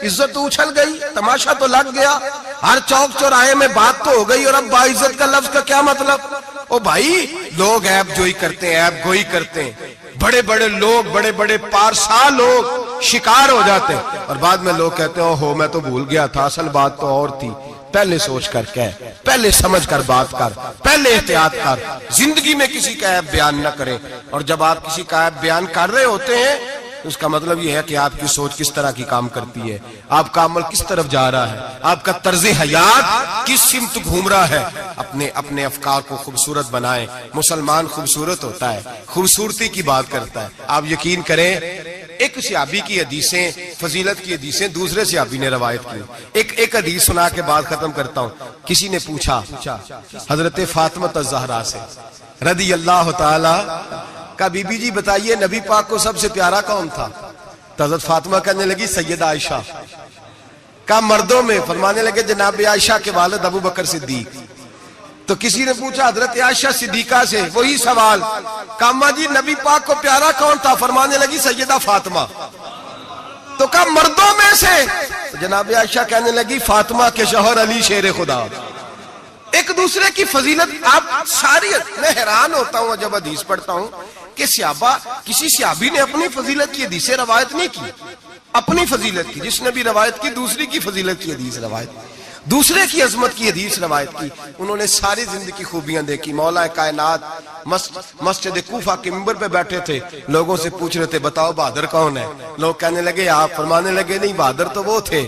عزت تو اچھل گئی، تماشا تو لگ گیا، ہر چوک چوراہے میں بات تو ہو گئی، اور اب باعزت کا لفظ کا کیا مطلب؟ او بھائی لوگ عیب جوئی کرتے ہیں، عیب گوئی کرتے ہیں، بڑے بڑے لوگ، بڑے بڑے پارسا لوگ شکار ہو جاتے ہیں، اور بعد میں لوگ کہتے ہیں اوہو میں تو بھول گیا تھا، اصل بات تو اور تھی۔ پہلے سوچ کر کہہ، پہلے سمجھ کر بات کر، پہلے احتیاط کر، زندگی میں کسی کا عیب بیان نہ کریں، اور جب آپ کسی کا عیب بیان کر رہے ہوتے ہیں اس کا مطلب یہ ہے کہ آپ کی سوچ کس طرح کی کام کرتی ہے، آپ کا عمل کس طرف جا رہا ہے، آپ کا طرز حیات کس سمت گھوم رہا ہے۔ اپنے افکار کو خوبصورت بنائیں۔ مسلمان خوبصورت ہوتا ہے، خوبصورتی کی بات کرتا ہے۔ آپ یقین کریں ایک صحابی کی حدیثیں، فضیلت کی حدیثیں دوسرے صحابی نے روایت کی، ایک حدیث سنا کے بعد ختم کرتا ہوں۔ کسی نے پوچھا حضرت فاطمہ الزہرا سے رضی اللہ تعالی کہا بی بی جی بتائیے نبی پاک کو سب سے پیارا کون تھا؟ تو حضرت فاطمہ کہنے لگی سیدہ عائشہ. کہا مردوں میں؟ فرمانے لگے جناب عائشہ کے والد ابو بکر صدیق. تو کسی نے پوچھا حضرت عائشہ صدیقہ سے وہی سوال. کہا اماں جی نبی پاک کو پیارا کون تھا؟ فرمانے لگی سیدہ فاطمہ. تو کہا مردوں میں سے؟ جناب عائشہ کہنے لگی فاطمہ کے شوہر علی شیر خدا. ایک دوسرے کی فضیلت آپ ساری. میں حیران ہوتا ہوں جب حدیث پڑھتا ہوں کہ صحابہ کسی صحابی نے اپنی فضیلت کی حدیث روایت نہیں کی. اپنی فضیلت کی جس نے بھی روایت کی دوسری کی فضیلت کی حدیث روایت, دوسرے کی عظمت کی حدیث روایت کی. انہوں نے ساری زندگی کی خوبیاں دیکھی. مولا کائنات مسجد کوفہ کے منبر پہ بیٹھے تھے, لوگوں سے پوچھ رہے تھے بتاؤ بہادر کون ہے؟ لوگ کہنے لگے آپ. فرمانے لگے نہیں, بہادر تو وہ تھے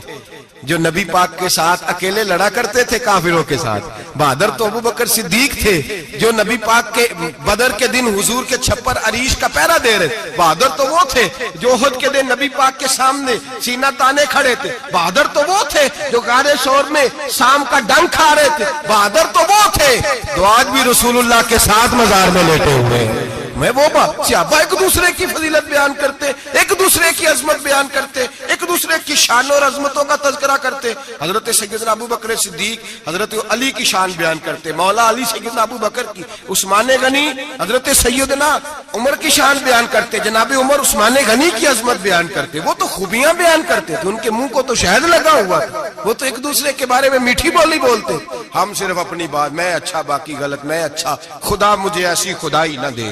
جو نبی پاک کے ساتھ اکیلے لڑا کرتے تھے کافروں کے ساتھ. بہادر تو ابو بکر صدیق تھے جو نبی پاک کے بدر کے دن حضور کے چھپر عریش کا پہرا دے رہے. بہادر تو وہ تھے جو احد کے دن نبی پاک کے سامنے سینہ تانے کھڑے تھے. بہادر تو وہ تھے جو غار ثور میں شام کا ڈنگ کھا رہے تھے. بہادر تو وہ تھے جو آج بھی رسول اللہ کے ساتھ مزار میں لیٹے ہوئے. میں وہ صحابہ ایک دوسرے کی فضیلت بیان کرتے, ایک دوسرے کی عظمت بیان کرتے, ایک دوسرے کی شان اور عظمتوں کا تذکرہ کرتے. حضرت سیدنا ابو بکر صدیق حضرت علی کی شان بیان کرتے, مولا علی سیدنا ابو بکر کی. عثمان غنی حضرت سیدنا عمر کی شان بیان کرتے, جناب عمر عثمان غنی کی عظمت بیان کرتے. وہ تو خوبیاں بیان کرتے تھے, ان کے منہ کو تو شہد لگا ہوا تھا. وہ تو ایک دوسرے کے بارے میں میٹھی بولی بولتے. ہم صرف اپنی بات, میں اچھا باقی غلط, میں اچھا, خدا مجھے ایسی خدائی نہ دے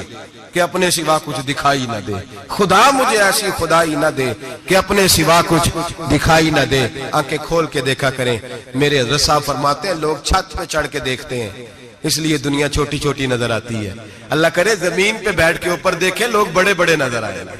کہ اپنے سوا کچھ دکھائی نہ دے. خدا مجھے ایسی خدائی نہ دے کہ اپنے سوا کچھ دکھائی نہ دے. آنکھیں کھول کے دیکھا کریں. میرے حضرت صاحب فرماتے ہیں لوگ چھت پہ چڑھ کے دیکھتے ہیں اس لیے دنیا چھوٹی چھوٹی نظر آتی ہے. اللہ کرے زمین پہ بیٹھ کے اوپر دیکھیں لوگ بڑے بڑے نظر آئیں گے,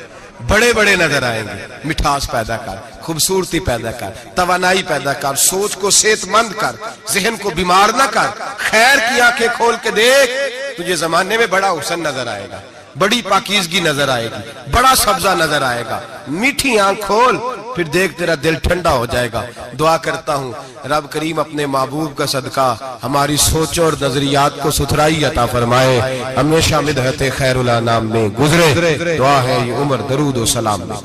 بڑے بڑے نظر آئیں گے. مٹھاس پیدا کر, خوبصورتی پیدا کر, توانائی پیدا کر, سوچ کو صحت مند کر, ذہن کو بیمار نہ کر. خیر کی آنکھیں کھول کے دیکھ, تجھے زمانے میں بڑا حسن نظر آئے گا, بڑی پاکیزگی نظر آئے گی, بڑا سبزہ نظر آئے گا. میٹھی آنکھ کھول, پھر دیکھ تیرا دل ٹھنڈا ہو جائے گا. دعا کرتا ہوں رب کریم اپنے محبوب کا صدقہ ہماری سوچوں اور نظریات کو ستھرائی عطا فرمائے, ہمیشہ مدحت خیر الانام میں گزرے. دعا ہے یہ عمر درود و سلام میں.